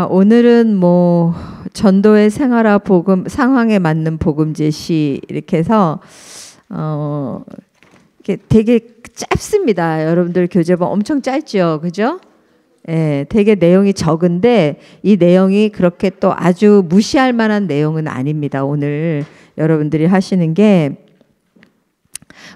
오늘은 뭐 전도의 생활화 복음 상황에 맞는 복음 제시 이렇게 해서 이렇게 되게 짧습니다. 여러분들 교재본 엄청 짧죠, 그죠? 예, 되게 내용이 적은데 이 내용이 그렇게 또 아주 무시할 만한 내용은 아닙니다. 오늘 여러분들이 하시는 게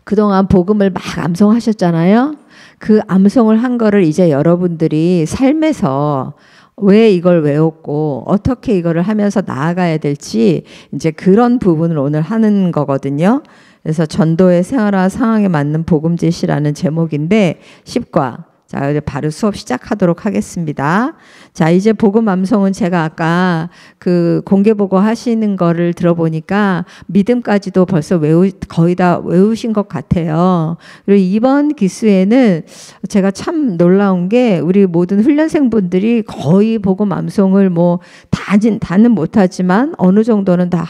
그동안 복음을 막 암송하셨잖아요. 그 암송을 한 거를 이제 여러분들이 삶에서 왜 이걸 외웠고 어떻게 이거를 하면서 나아가야 될지 이제 그런 부분을 오늘 하는 거거든요. 그래서 전도의 생활화 상황에 맞는 복음 제시라는 제목인데 10과. 자, 이제 바로 수업 시작하도록 하겠습니다. 자, 이제 복음 암송은 제가 아까 그 공개 보고 하시는 거를 들어보니까 믿음까지도 벌써 거의 다 외우신 것 같아요. 그리고 이번 기수에는 제가 참 놀라운 게 우리 모든 훈련생분들이 거의 복음 암송을 뭐 다는 못하지만 어느 정도는 다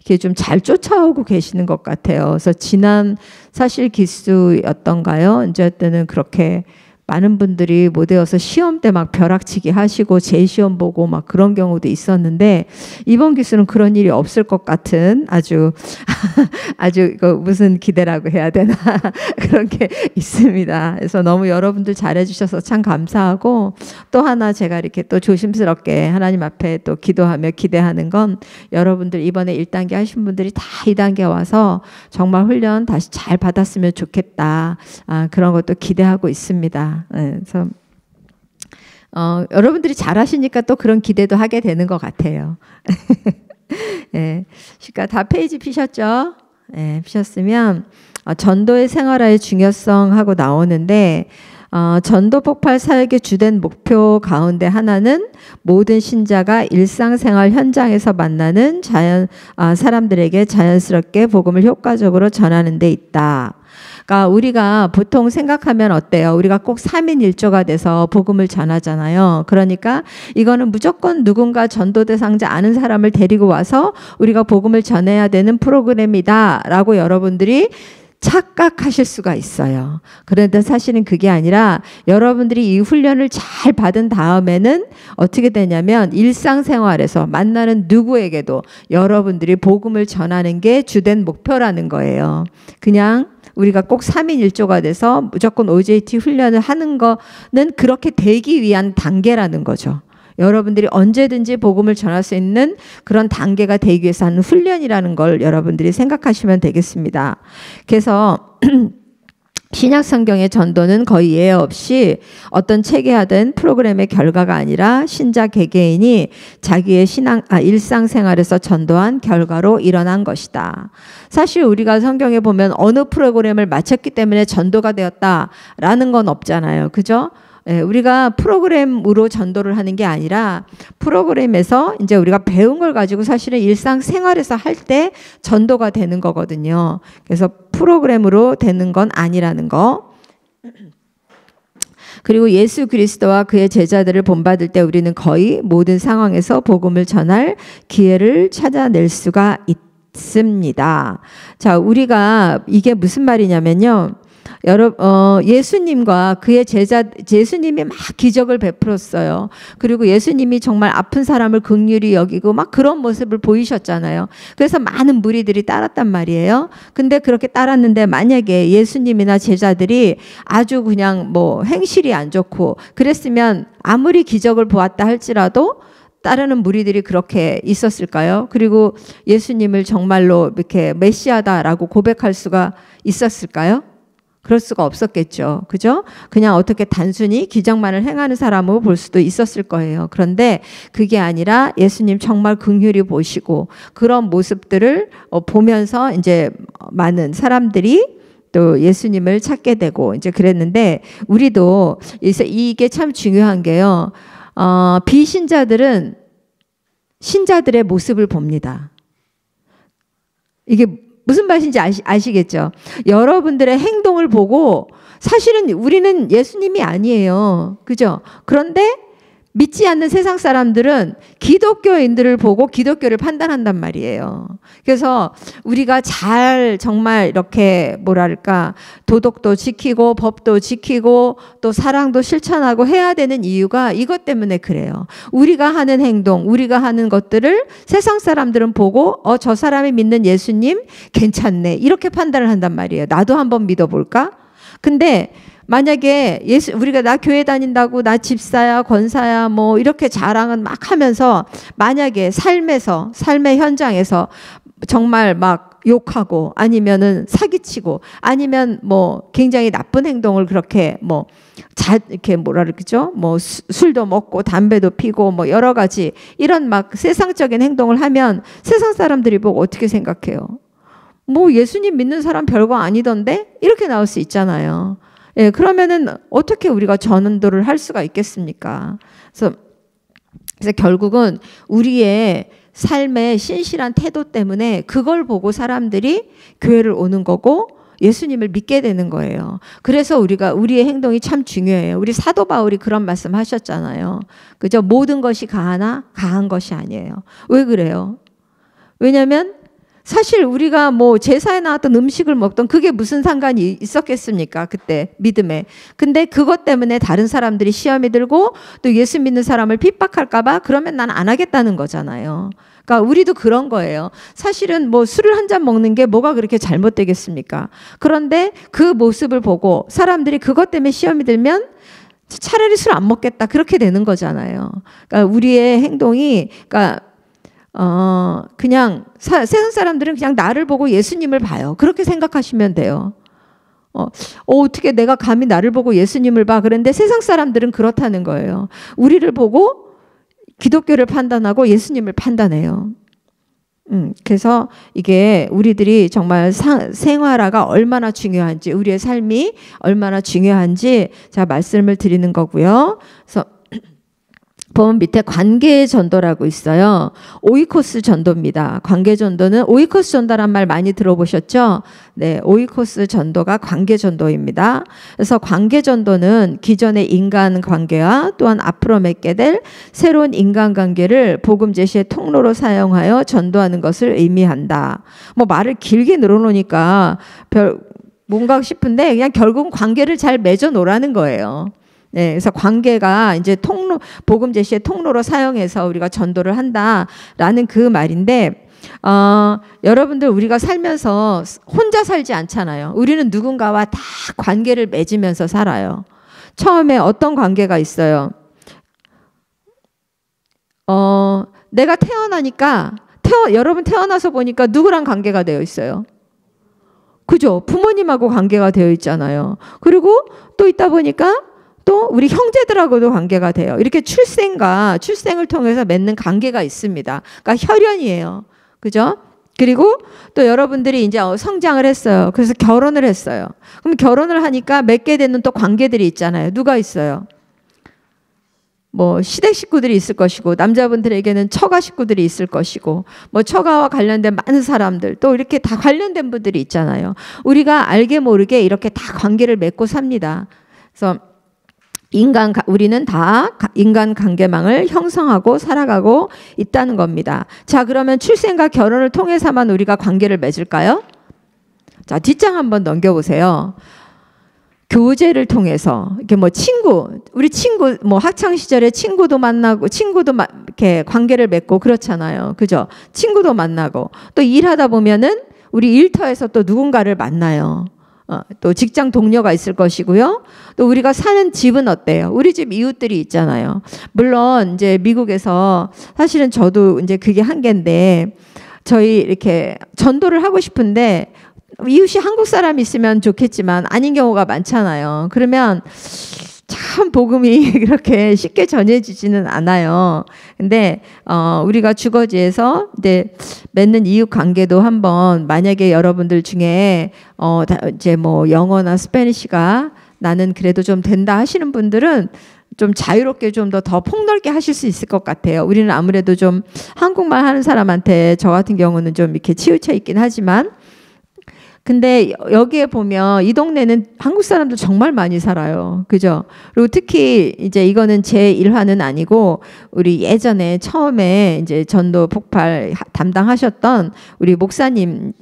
이렇게 좀 잘 쫓아오고 계시는 것 같아요. 그래서 지난 사실 기수였던가요? 이제 때는 그렇게 많은 분들이 못 외워서 시험 때 막 벼락치기 하시고 재시험 보고 막 그런 경우도 있었는데 이번 기수는 그런 일이 없을 것 같은 아주 이거 무슨 기대라고 해야 되나 그런 게 있습니다. 그래서 너무 여러분들 잘해 주셔서 참 감사하고 또 하나 제가 이렇게 또 조심스럽게 하나님 앞에 또 기도하며 기대하는 건 여러분들 이번에 1단계 하신 분들이 다 2단계 와서 정말 훈련 다시 잘 받았으면 좋겠다. 그런 것도 기대하고 있습니다. 그래서 여러분들이 잘하시니까 또 그런 기대도 하게 되는 것 같아요. 네, 그러니까 다 페이지 피셨죠? 네, 피셨으면 전도의 생활화의 중요성 하고 나오는데 전도 폭발 사역의 주된 목표 가운데 하나는 모든 신자가 일상생활 현장에서 만나는 사람들에게 자연스럽게 복음을 효과적으로 전하는 데 있다. 그러니까 우리가 보통 생각하면 어때요? 우리가 꼭 3인 1조가 돼서 복음을 전하잖아요. 그러니까 이거는 무조건 누군가 전도 대상자 아는 사람을 데리고 와서 우리가 복음을 전해야 되는 프로그램이다 라고 여러분들이 착각하실 수가 있어요. 그런데 사실은 그게 아니라 여러분들이 이 훈련을 잘 받은 다음에는 어떻게 되냐면 일상생활에서 만나는 누구에게도 여러분들이 복음을 전하는 게 주된 목표라는 거예요. 그냥 우리가 꼭 3인 1조가 돼서 무조건 OJT 훈련을 하는 거는 그렇게 되기 위한 단계라는 거죠. 여러분들이 언제든지 복음을 전할 수 있는 그런 단계가 되기 위해서 하는 훈련이라는 걸 여러분들이 생각하시면 되겠습니다. 그래서 신약 성경의 전도는 거의 예외 없이 어떤 체계화된 프로그램의 결과가 아니라 신자 개개인이 자기의 일상생활에서 전도한 결과로 일어난 것이다. 사실 우리가 성경에 보면 어느 프로그램을 마쳤기 때문에 전도가 되었다라는 건 없잖아요. 그죠? 예, 우리가 프로그램으로 전도를 하는 게 아니라 프로그램에서 이제 우리가 배운 걸 가지고 사실은 일상생활에서 할 때 전도가 되는 거거든요. 그래서 프로그램으로 되는 건 아니라는 거. 그리고 예수 그리스도와 그의 제자들을 본받을 때 우리는 거의 모든 상황에서 복음을 전할 기회를 찾아낼 수가 있습니다. 자, 우리가 이게 무슨 말이냐면요. 예수님과 그의 예수님이 막 기적을 베풀었어요. 그리고 예수님이 정말 아픈 사람을 긍휼히 여기고 막 그런 모습을 보이셨잖아요. 그래서 많은 무리들이 따랐단 말이에요. 근데 그렇게 따랐는데 만약에 예수님이나 제자들이 아주 그냥 뭐 행실이 안 좋고 그랬으면 아무리 기적을 보았다 할지라도 따르는 무리들이 그렇게 있었을까요? 그리고 예수님을 정말로 이렇게 메시아다라고 고백할 수가 있었을까요? 그럴 수가 없었겠죠. 그죠? 그냥 어떻게 단순히 기적만을 행하는 사람으로 볼 수도 있었을 거예요. 그런데 그게 아니라 예수님 정말 긍휼히 보시고 그런 모습들을 보면서 이제 많은 사람들이 또 예수님을 찾게 되고 이제 그랬는데 우리도 이게 참 중요한 게요. 비신자들은 신자들의 모습을 봅니다. 이게 무슨 말인지 아시겠죠? 여러분들의 행동을 보고 사실은 우리는 예수님이 아니에요. 그죠? 그런데 믿지 않는 세상 사람들은 기독교인들을 보고 기독교를 판단한단 말이에요. 그래서 우리가 잘 정말 이렇게 뭐랄까 도덕도 지키고 법도 지키고 또 사랑도 실천하고 해야 되는 이유가 이것 때문에 그래요. 우리가 하는 행동, 우리가 하는 것들을 세상 사람들은 보고 저 사람이 믿는 예수님 괜찮네 이렇게 판단을 한단 말이에요. 나도 한번 믿어볼까? 근데 만약에 우리가 나 교회 다닌다고 나 집사야 권사야 뭐 이렇게 자랑은 막 하면서 만약에 삶의 현장에서 정말 막 욕하고 아니면은 사기치고 아니면 뭐 굉장히 나쁜 행동을 그렇게 이렇게 뭐라 그러죠? 뭐 술도 먹고 담배도 피고 뭐 여러 가지 이런 막 세상적인 행동을 하면 세상 사람들이 보고 어떻게 생각해요? 뭐 예수님 믿는 사람 별거 아니던데? 이렇게 나올 수 있잖아요. 예, 그러면은 어떻게 우리가 전도를 할 수가 있겠습니까? 그래서 결국은 우리의 삶의 신실한 태도 때문에 그걸 보고 사람들이 교회를 오는 거고 예수님을 믿게 되는 거예요. 그래서 우리의 행동이 참 중요해요. 우리 사도 바울이 그런 말씀 하셨잖아요. 그죠? 모든 것이 가하나 가한 것이 아니에요. 왜 그래요? 왜냐면 사실 우리가 뭐 제사에 나왔던 음식을 먹던 그게 무슨 상관이 있었겠습니까? 그때 믿음에. 근데 그것 때문에 다른 사람들이 시험에 들고 또 예수 믿는 사람을 핍박할까 봐 그러면 난 안 하겠다는 거잖아요. 그러니까 우리도 그런 거예요. 사실은 뭐 술을 한 잔 먹는 게 뭐가 그렇게 잘못되겠습니까? 그런데 그 모습을 보고 사람들이 그것 때문에 시험이 들면 차라리 술 안 먹겠다 그렇게 되는 거잖아요. 그러니까 우리의 행동이 그냥 세상 사람들은 그냥 나를 보고 예수님을 봐요. 그렇게 생각하시면 돼요. 어떻게 내가 감히 나를 보고 예수님을 봐? 그런데 세상 사람들은 그렇다는 거예요. 우리를 보고 기독교를 판단하고 예수님을 판단해요. 그래서 이게 우리들이 정말 생활화가 얼마나 중요한지, 우리의 삶이 얼마나 중요한지 제가 말씀을 드리는 거고요. 그래서 보면 밑에 관계 전도라고 있어요. 오이코스 전도입니다. 관계 전도는 오이코스 전도란 말 많이 들어보셨죠? 네, 오이코스 전도가 관계 전도입니다. 그래서 관계 전도는 기존의 인간 관계와 또한 앞으로 맺게 될 새로운 인간 관계를 복음 제시의 통로로 사용하여 전도하는 것을 의미한다. 뭐 말을 길게 늘어놓으니까 뭔가 싶은데 그냥 결국은 관계를 잘 맺어 놓으라는 거예요. 네, 그래서 관계가 이제 복음 제시의 통로로 사용해서 우리가 전도를 한다라는 그 말인데, 여러분들 우리가 살면서 혼자 살지 않잖아요. 우리는 누군가와 다 관계를 맺으면서 살아요. 처음에 어떤 관계가 있어요? 내가 태어나니까 여러분 태어나서 보니까 누구랑 관계가 되어 있어요? 그죠? 부모님하고 관계가 되어 있잖아요. 그리고 또 있다 보니까 또 우리 형제들하고도 관계가 돼요. 이렇게 출생을 통해서 맺는 관계가 있습니다. 그러니까 혈연이에요. 그죠? 그리고 또 여러분들이 이제 성장을 했어요. 그래서 결혼을 했어요. 그럼 결혼을 하니까 맺게 되는 또 관계들이 있잖아요. 누가 있어요? 뭐 시댁 식구들이 있을 것이고 남자분들에게는 처가 식구들이 있을 것이고 뭐 처가와 관련된 많은 사람들 또 이렇게 다 관련된 분들이 있잖아요. 우리가 알게 모르게 이렇게 다 관계를 맺고 삽니다. 그래서 우리는 다 인간 관계망을 형성하고 살아가고 있다는 겁니다. 자, 그러면 출생과 결혼을 통해서만 우리가 관계를 맺을까요? 자, 뒷장 한번 넘겨보세요. 교제를 통해서 이렇게 우리 친구 뭐 학창 시절에 친구도 만나고 이렇게 관계를 맺고 그렇잖아요. 그죠? 친구도 만나고 또 일하다 보면은 우리 일터에서 또 누군가를 만나요. 또 직장 동료가 있을 것이고요. 또 우리가 사는 집은 어때요? 우리 집 이웃들이 있잖아요. 물론 이제 미국에서 사실은 저도 이제 그게 한계인데 저희 이렇게 전도를 하고 싶은데 이웃이 한국 사람이 있으면 좋겠지만 아닌 경우가 많잖아요. 그러면 참 복음이 그렇게 쉽게 전해지지는 않아요. 근데 우리가 주거지에서 이제 맺는 이웃 관계도 한번 만약에 여러분들 중에 이제 뭐 영어나 스페니쉬가 나는 그래도 좀 된다 하시는 분들은 좀 자유롭게 좀 더 폭넓게 하실 수 있을 것 같아요. 우리는 아무래도 좀 한국말 하는 사람한테 저 같은 경우는 좀 이렇게 치우쳐 있긴 하지만 근데 여기에 보면 이 동네는 한국 사람들 정말 많이 살아요. 그죠? 그리고 특히 이제 이거는 제 일화는 아니고 우리 예전에 처음에 이제 전도 폭발 담당하셨던 우리 목사님,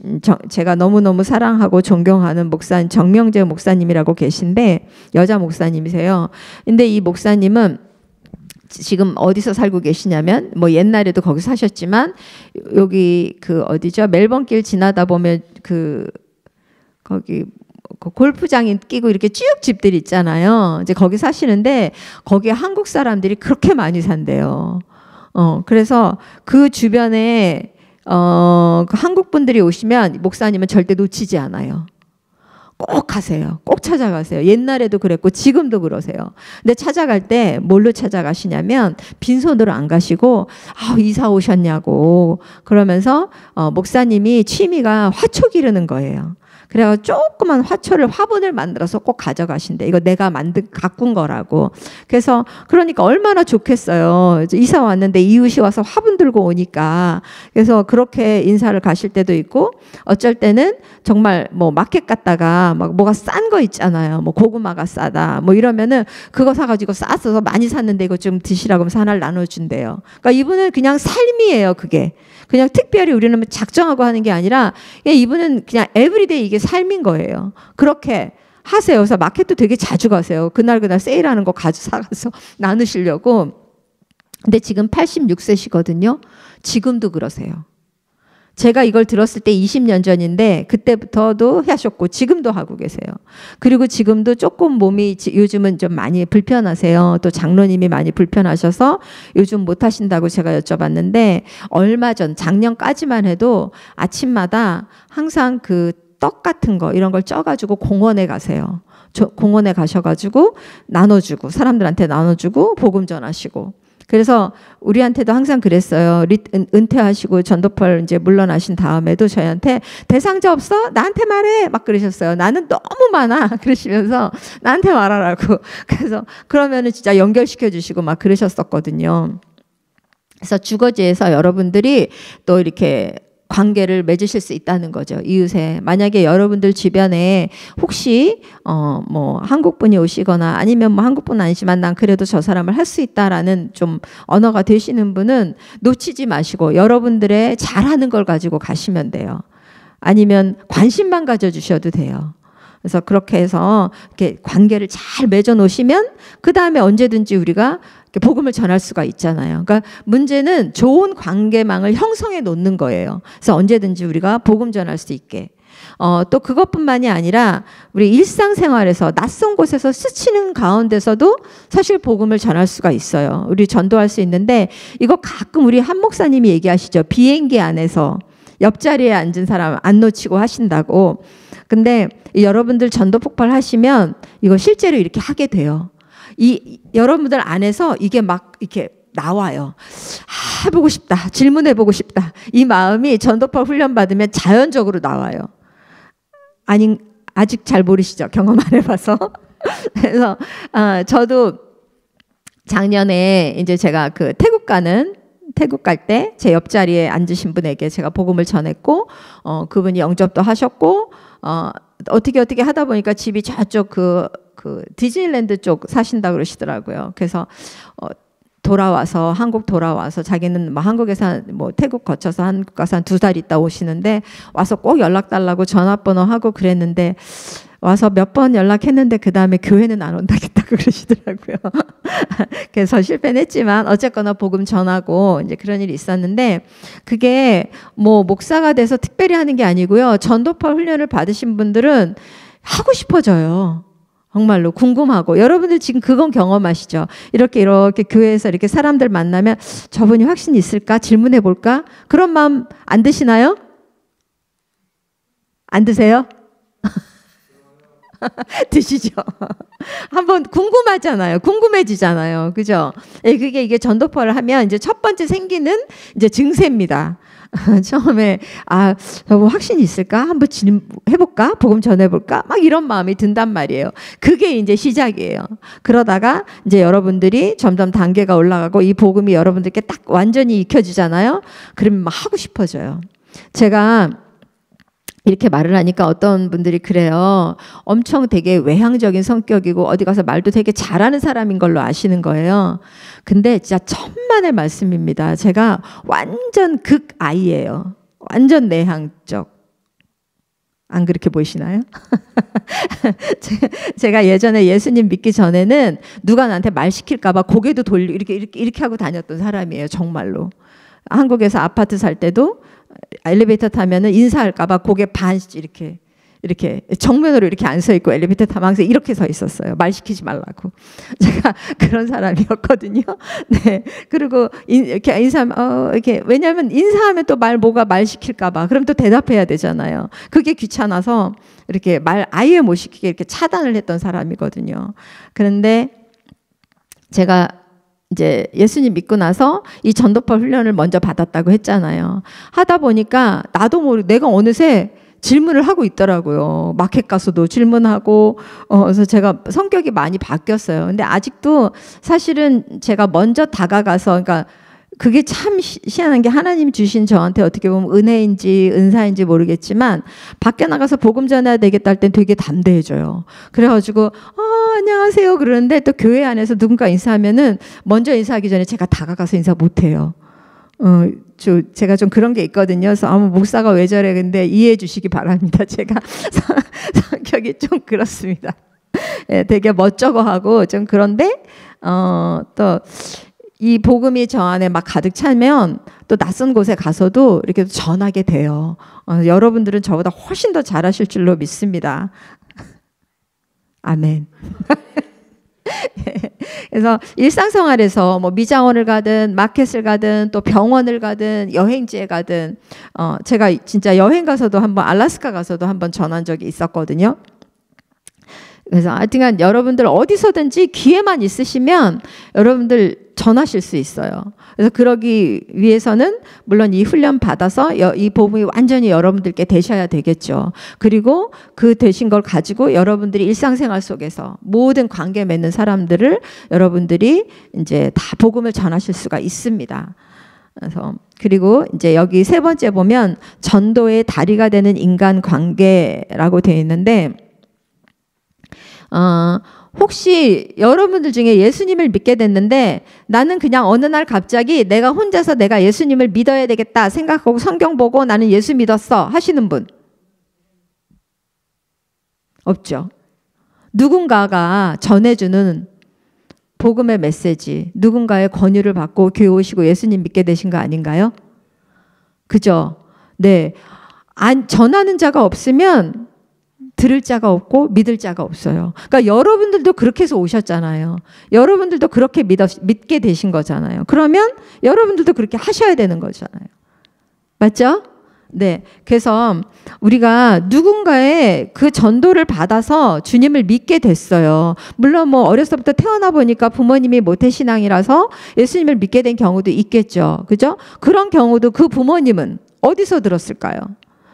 제가 너무너무 사랑하고 존경하는 목사님, 정명재 목사님이라고 계신데 여자 목사님이세요. 근데 이 목사님은 지금 어디서 살고 계시냐면 뭐 옛날에도 거기 사셨지만 여기 그 어디죠? 멜번길 지나다 보면 거기 그 골프장이 끼고 이렇게 쭉 집들 있잖아요. 이제 거기 사시는데 거기에 한국 사람들이 그렇게 많이 산대요. 그래서 그 주변에 그 한국 분들이 오시면 목사님은 절대 놓치지 않아요. 꼭 가세요. 꼭 찾아가세요. 옛날에도 그랬고 지금도 그러세요. 근데 찾아갈 때 뭘로 찾아가시냐면 빈손으로 안 가시고 이사 오셨냐고 그러면서 목사님이 취미가 화초 기르는 거예요. 그래서 조그만 화분을 만들어서 꼭 가져가신대. 이거 내가 가꾼 거라고. 그래서 그러니까 얼마나 좋겠어요. 이사 왔는데 이웃이 와서 화분 들고 오니까. 그래서 그렇게 인사를 가실 때도 있고 어쩔 때는 정말 뭐 마켓 갔다가 막 뭐가 싼 거 있잖아요. 뭐 고구마가 싸다. 뭐 이러면은 그거 사가지고 싸서 많이 샀는데 이거 좀 드시라고 하면서 하나를 나눠준대요. 그러니까 이분은 그냥 삶이에요. 그게. 그냥 특별히 우리는 작정하고 하는 게 아니라 이분은 그냥 에브리데이 이게 삶인 거예요. 그렇게 하세요. 그래서 마켓도 되게 자주 가세요. 그날 세일하는 거 사가서 나누시려고. 근데 지금 86세시거든요. 지금도 그러세요. 제가 이걸 들었을 때 20년 전인데 그때부터도 하셨고 지금도 하고 계세요. 그리고 지금도 조금 몸이 요즘은 좀 많이 불편하세요. 또 장로님이 많이 불편하셔서 요즘 못 하신다고 제가 여쭤봤는데 얼마 전 작년까지만 해도 아침마다 항상 그 떡 같은 거 이런 걸 쪄가지고 공원에 가세요. 공원에 가셔가지고 나눠주고 사람들한테 나눠주고 복음 전하시고 그래서 우리한테도 항상 그랬어요. 은퇴하시고 전도펄 이제 물러나신 다음에도 저희한테 대상자 없어? 나한테 말해! 막 그러셨어요. 나는 너무 많아! 그러시면서 나한테 말하라고. 그래서 그러면은 진짜 연결시켜 주시고 막 그러셨었거든요. 그래서 주거지에서 여러분들이 또 이렇게 관계를 맺으실 수 있다는 거죠. 이웃에. 만약에 여러분들 주변에 혹시 뭐 한국분이 오시거나 아니면 뭐 한국분 아니지만 난 그래도 저 사람을 할 수 있다라는 좀 언어가 되시는 분은 놓치지 마시고 여러분들의 잘하는 걸 가지고 가시면 돼요. 아니면 관심만 가져주셔도 돼요. 그래서 그렇게 해서 이렇게 관계를 잘 맺어 놓으시면 그 다음에 언제든지 우리가 복음을 전할 수가 있잖아요. 그러니까 문제는 좋은 관계망을 형성해 놓는 거예요. 그래서 언제든지 우리가 복음 전할 수 있게. 또 그것뿐만이 아니라 우리 일상생활에서 낯선 곳에서 스치는 가운데서도 사실 복음을 전할 수가 있어요. 우리 전도할 수 있는데 이거 가끔 우리 한 목사님이 얘기하시죠. 비행기 안에서 옆자리에 앉은 사람 안 놓치고 하신다고. 근데 여러분들 전도 폭발하시면 이거 실제로 이렇게 하게 돼요. 여러분들 안에서 이게 막 이렇게 나와요. 해보고 싶다. 질문해보고 싶다. 이 마음이 전도파 훈련 받으면 자연적으로 나와요. 아직 잘 모르시죠? 경험 안 해봐서. 그래서 저도 작년에 이제 제가 그 태국 갈 때 제 옆자리에 앉으신 분에게 제가 복음을 전했고 그분이 영접도 하셨고 어떻게 하다 보니까 집이 저쪽 그 디즈니랜드 쪽 사신다 그러시더라고요. 그래서 한국 돌아와서 자기는 뭐 한국에서 뭐 태국 거쳐서 한국 가서 한 2달 있다 오시는데 와서 꼭 연락 달라고 전화번호 하고 그랬는데 와서 몇 번 연락했는데 그 다음에 교회는 안 온다겠다고 그러시더라고요. 그래서 실패는 했지만 어쨌거나 복음 전하고 이제 그런 일이 있었는데 그게 뭐 목사가 돼서 특별히 하는 게 아니고요. 전도파 훈련을 받으신 분들은 하고 싶어져요. 정말로 궁금하고 여러분들 지금 그건 경험하시죠? 이렇게 교회에서 이렇게 사람들 만나면 저분이 확신 있을까? 질문해 볼까? 그런 마음 안 드시나요? 안 드세요? 드시죠. 한번 궁금하잖아요. 궁금해지잖아요. 그죠? 그게 이게 전도파를 하면 이제 첫 번째 생기는 이제 증세입니다. 처음에 저거 확신이 있을까? 한번 해볼까? 복음 전해볼까? 막 이런 마음이 든단 말이에요. 그게 이제 시작이에요. 그러다가 이제 여러분들이 점점 단계가 올라가고 이 복음이 여러분들께 딱 완전히 익혀지잖아요. 그러면 막 하고 싶어져요. 제가 이렇게 말을 하니까 어떤 분들이 그래요. 엄청 되게 외향적인 성격이고 어디 가서 말도 되게 잘하는 사람인 걸로 아시는 거예요. 근데 진짜 천만의 말씀입니다. 제가 완전 극아이예요. 완전 내향적. 안 그렇게 보이시나요? 제가 예전에 예수님 믿기 전에는 누가 나한테 말 시킬까 봐 고개도 돌리고 이렇게 하고 다녔던 사람이에요. 정말로. 한국에서 아파트 살 때도 엘리베이터 타면은 인사할까 봐 고개 반 이렇게 정면으로 이렇게 안 서 있고 엘리베이터 타면 항상 이렇게 서 있었어요. 말 시키지 말라고. 제가 그런 사람이었거든요. 네. 그리고 이렇게 이렇게 왜냐하면 인사하면 또 말 시킬까 봐. 그럼 또 대답해야 되잖아요. 그게 귀찮아서 이렇게 말 아예 못 시키게 이렇게 차단을 했던 사람이거든요. 그런데 제가 이제 예수님 믿고 나서 이 전도파 훈련을 먼저 받았다고 했잖아요. 하다 보니까 나도 모르게 내가 어느새 질문을 하고 있더라고요. 마켓 가서도 질문하고, 그래서 제가 성격이 많이 바뀌었어요. 근데 아직도 사실은 제가 먼저 다가가서, 그러니까 그게 참 희한한 게 하나님 주신 저한테 어떻게 보면 은혜인지 은사인지 모르겠지만 밖에 나가서 복음 전해야 되겠다 할 땐 되게 담대해져요. 그래가지고 안녕하세요 그러는데 또 교회 안에서 누군가 인사하면은 먼저 인사하기 전에 제가 다가가서 인사 못해요. 제가 좀 그런 게 있거든요. 그래서 목사가 왜 저래 근데 이해해 주시기 바랍니다. 제가 성격이 좀 그렇습니다. 네, 되게 멋쩍어하고 좀 그런데 또 이 복음이 저 안에 막 가득 차면 또 낯선 곳에 가서도 이렇게 전하게 돼요. 여러분들은 저보다 훨씬 더 잘하실 줄로 믿습니다. 아멘. 그래서 일상생활에서 뭐 미장원을 가든 마켓을 가든 또 병원을 가든 여행지에 가든 제가 진짜 여행 가서도 한번 알래스카 가서도 한번 전한 적이 있었거든요. 그래서 하여튼간 여러분들 어디서든지 기회만 있으시면 여러분들 전하실 수 있어요. 그래서 그러기 위해서는 물론 이 훈련 받아서 이 복음이 완전히 여러분들께 되셔야 되겠죠. 그리고 그 되신 걸 가지고 여러분들이 일상생활 속에서 모든 관계 맺는 사람들을 여러분들이 이제 다 복음을 전하실 수가 있습니다. 그리고 이제 여기 세 번째 보면 전도의 다리가 되는 인간 관계라고 되어 있는데 혹시 여러분들 중에 예수님을 믿게 됐는데 나는 그냥 어느 날 갑자기 내가 혼자서 내가 예수님을 믿어야 되겠다 생각하고 성경 보고 나는 예수 믿었어 하시는 분 없죠. 누군가가 전해주는 복음의 메시지, 누군가의 권유를 받고 교회 오시고 예수님 믿게 되신 거 아닌가요? 그죠? 네. 전하는 자가 없으면 들을 자가 없고 믿을 자가 없어요. 그러니까 여러분들도 그렇게 해서 오셨잖아요. 여러분들도 그렇게 믿게 되신 거잖아요. 그러면 여러분들도 그렇게 하셔야 되는 거잖아요. 맞죠? 네. 그래서 우리가 누군가의 그 전도를 받아서 주님을 믿게 됐어요. 물론 뭐 어렸을 때부터 태어나 보니까 부모님이 모태신앙이라서 예수님을 믿게 된 경우도 있겠죠. 그죠? 그런 경우도 그 부모님은 어디서 들었을까요?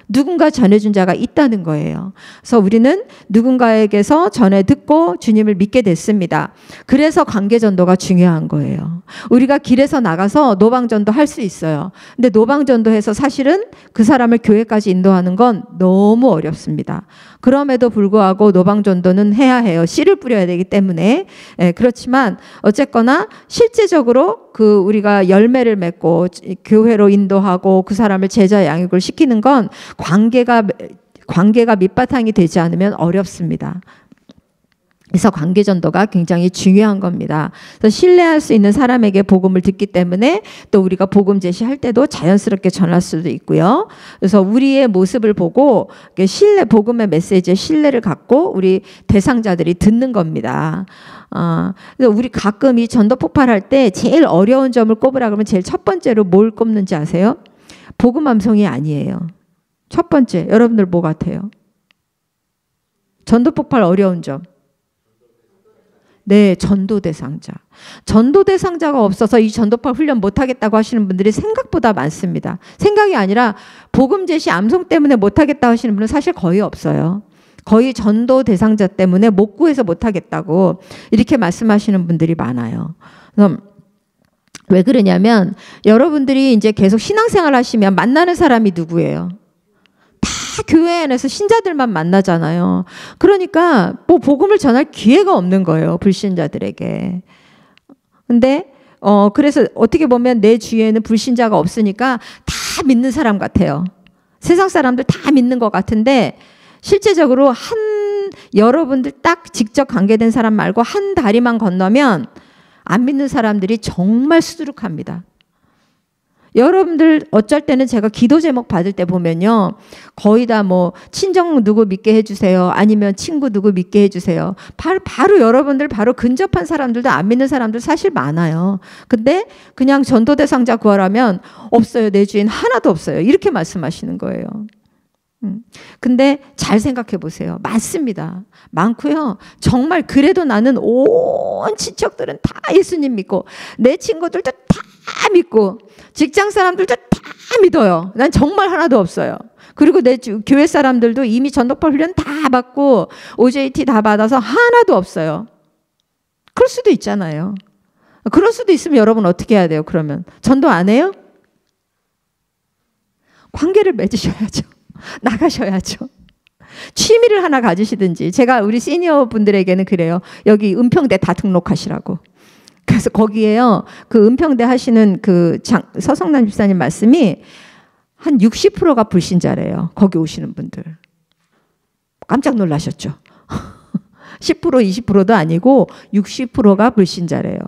누군가 전해준 자가 있다는 거예요. 그래서 우리는 누군가에게서 전해 듣고 주님을 믿게 됐습니다. 그래서 관계전도가 중요한 거예요. 우리가 길에서 나가서 노방전도 할 수 있어요. 근데 노방전도해서 사실은 그 사람을 교회까지 인도하는 건 너무 어렵습니다. 그럼에도 불구하고 노방전도는 해야 해요. 씨를 뿌려야 되기 때문에. 그렇지만 어쨌거나 실제적으로 우리가 열매를 맺고 교회로 인도하고 그 사람을 제자 양육을 시키는 건 관계가 밑바탕이 되지 않으면 어렵습니다. 그래서 관계전도가 굉장히 중요한 겁니다. 그래서 신뢰할 수 있는 사람에게 복음을 듣기 때문에 또 우리가 복음 제시할 때도 자연스럽게 전할 수도 있고요. 그래서 우리의 모습을 보고 복음의 메시지에 신뢰를 갖고 우리 대상자들이 듣는 겁니다. 그래서 우리 가끔 이 전도 폭발할 때 제일 어려운 점을 꼽으라 그러면 제일 첫 번째로 뭘 꼽는지 아세요? 복음 암송이 아니에요. 첫 번째, 여러분들 뭐 같아요? 전도 폭발 어려운 점. 네, 전도 대상자. 전도 대상자가 없어서 이 전도파 훈련 못하겠다고 하시는 분들이 생각보다 많습니다. 생각이 아니라 복음 제시 암송 때문에 못하겠다 하시는 분은 사실 거의 없어요. 거의 전도 대상자 때문에 못 구해서 못하겠다고 이렇게 말씀하시는 분들이 많아요. 그래서 왜 그러냐면 여러분들이 이제 계속 신앙생활 하시면 만나는 사람이 누구예요? 다 교회 안에서 신자들만 만나잖아요. 그러니까 뭐 복음을 전할 기회가 없는 거예요, 불신자들에게. 근데 그래서 어떻게 보면 내 주위에는 불신자가 없으니까 다 믿는 사람 같아요. 세상 사람들 다 믿는 것 같은데 실제적으로 여러분들 딱 직접 관계된 사람 말고 한 다리만 건너면 안 믿는 사람들이 정말 수두룩합니다. 여러분들 어쩔 때는 제가 기도 제목 받을 때 보면요, 거의 다 뭐 친정 누구 믿게 해주세요, 아니면 친구 누구 믿게 해주세요. 바로 여러분들 바로 근접한 사람들도 안 믿는 사람들 사실 많아요. 근데 그냥 전도 대상자 구하라면 없어요, 내 주인 하나도 없어요, 이렇게 말씀하시는 거예요. 근데 잘 생각해 보세요. 많습니다. 많고요. 정말 그래도 나는 온 친척들은 다 예수님 믿고 내 친구들도 다 믿고 직장 사람들도 다 믿어요. 난 정말 하나도 없어요. 그리고 내 교회 사람들도 이미 전도파 훈련 다 받고 OJT 다 받아서 하나도 없어요. 그럴 수도 있잖아요. 그럴 수도 있으면 여러분 어떻게 해야 돼요? 그러면 전도 안 해요? 관계를 맺으셔야죠. 나가셔야죠. 취미를 하나 가지시든지. 제가 우리 시니어 분들에게는 그래요. 여기 은평대 다 등록하시라고. 그래서 거기에요, 그 은평대 하시는 그 서성남 집사님 말씀이 한 60%가 불신자래요. 거기 오시는 분들. 깜짝 놀라셨죠? 10% 20%도 아니고 60%가 불신자래요.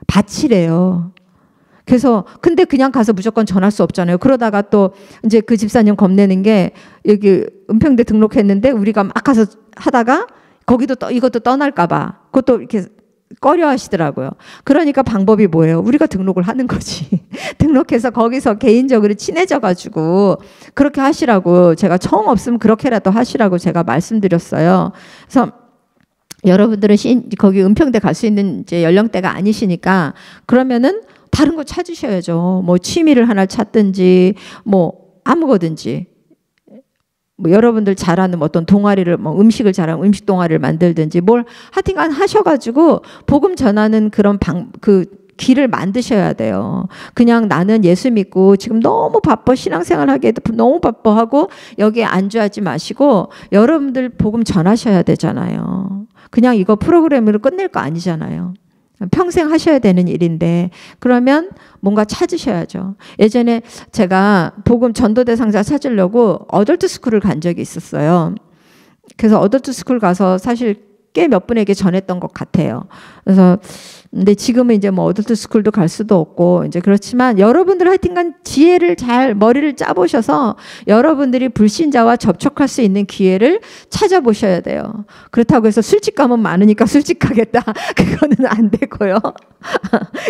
밭이래요. 그래서 근데 그냥 가서 무조건 전할 수 없잖아요. 그러다가 또 이제 그 집사님 겁내는 게, 여기 은평대 등록했는데 우리가 막 가서 하다가 거기도 이것도 떠날까 봐 그것도 이렇게 꺼려 하시더라고요. 그러니까 방법이 뭐예요? 우리가 등록을 하는 거지. 등록해서 거기서 개인적으로 친해져 가지고 그렇게 하시라고, 제가 청 없으면 그렇게라도 하시라고 제가 말씀드렸어요. 그래서 여러분들은 거기 은평대 갈 수 있는 이제 연령대가 아니시니까 그러면은 다른 거 찾으셔야죠. 뭐 취미를 하나 찾든지 뭐 아무거든지, 뭐 여러분들 잘하는 어떤 동아리를, 뭐 음식을 잘하는 음식 동아리를 만들든지 뭘 하여튼간 하셔가지고 복음 전하는 그런 그 길을 만드셔야 돼요. 그냥 나는 예수 믿고 지금 너무 바빠, 신앙생활 하기에도 너무 바빠하고 여기에 안주하지 마시고 여러분들 복음 전하셔야 되잖아요. 그냥 이거 프로그램으로 끝낼 거 아니잖아요. 평생 하셔야 되는 일인데 그러면 뭔가 찾으셔야죠. 예전에 제가 복음 전도 대상자 찾으려고 어덜트 스쿨을 간 적이 있었어요. 그래서 어덜트 스쿨 가서 사실 꽤 몇 분에게 전했던 것 같아요. 그래서 근데 지금은 이제 뭐 어덜트 스쿨도 갈 수도 없고 이제 그렇지만 여러분들 하여튼간 지혜를 잘 머리를 짜보셔서 여러분들이 불신자와 접촉할 수 있는 기회를 찾아보셔야 돼요. 그렇다고 해서 술집 가면 많으니까 술집 가겠다, 그거는 안 되고요.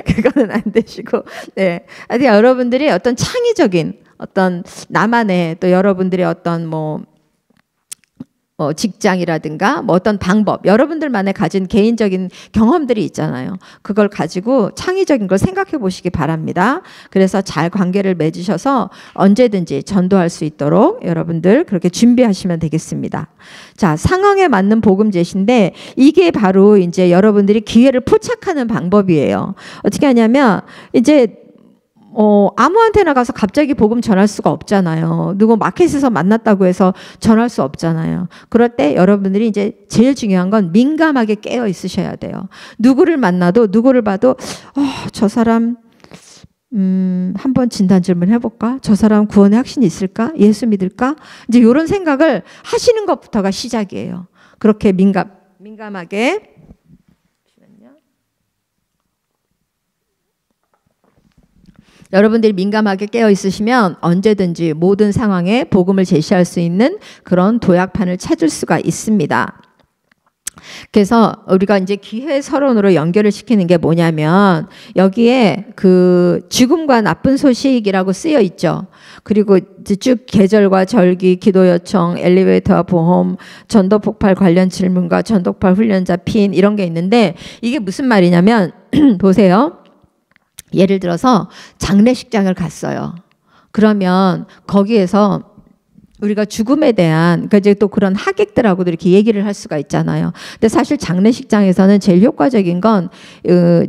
그거는 안 되시고, 네. 하여튼 여러분들이 어떤 창의적인 어떤 나만의 또 여러분들의 어떤 뭐 직장이라든가 뭐 어떤 방법, 여러분들만의 가진 개인적인 경험들이 있잖아요. 그걸 가지고 창의적인 걸 생각해 보시기 바랍니다. 그래서 잘 관계를 맺으셔서 언제든지 전도할 수 있도록 여러분들 그렇게 준비하시면 되겠습니다. 자, 상황에 맞는 복음 제시인데 이게 바로 이제 여러분들이 기회를 포착하는 방법이에요. 어떻게 하냐면 이제 아무한테나 가서 갑자기 복음 전할 수가 없잖아요. 누구 마켓에서 만났다고 해서 전할 수 없잖아요. 그럴 때 여러분들이 이제 제일 중요한 건 민감하게 깨어 있으셔야 돼요. 누구를 만나도 누구를 봐도 저 사람 한번 진단 질문 해볼까? 저 사람 구원의 확신이 있을까? 예수 믿을까? 이제 이런 생각을 하시는 것부터가 시작이에요. 그렇게 민감하게. 여러분들이 민감하게 깨어 있으시면 언제든지 모든 상황에 복음을 제시할 수 있는 그런 도약판을 찾을 수가 있습니다. 그래서 우리가 이제 기회 서론으로 연결을 시키는 게 뭐냐면 여기에 그 죽음과 나쁜 소식이라고 쓰여 있죠. 그리고 이제 쭉 계절과 절기, 기도 요청, 엘리베이터와 보험, 전도 폭발 관련 질문과 전도 폭발 훈련자 핀 이런 게 있는데 이게 무슨 말이냐면 보세요. 예를 들어서 장례식장을 갔어요. 그러면 거기에서 우리가 죽음에 대한, 그러니까 이제 또 그런 하객들하고도 이렇게 얘기를 할 수가 있잖아요. 근데 사실 장례식장에서는 제일 효과적인 건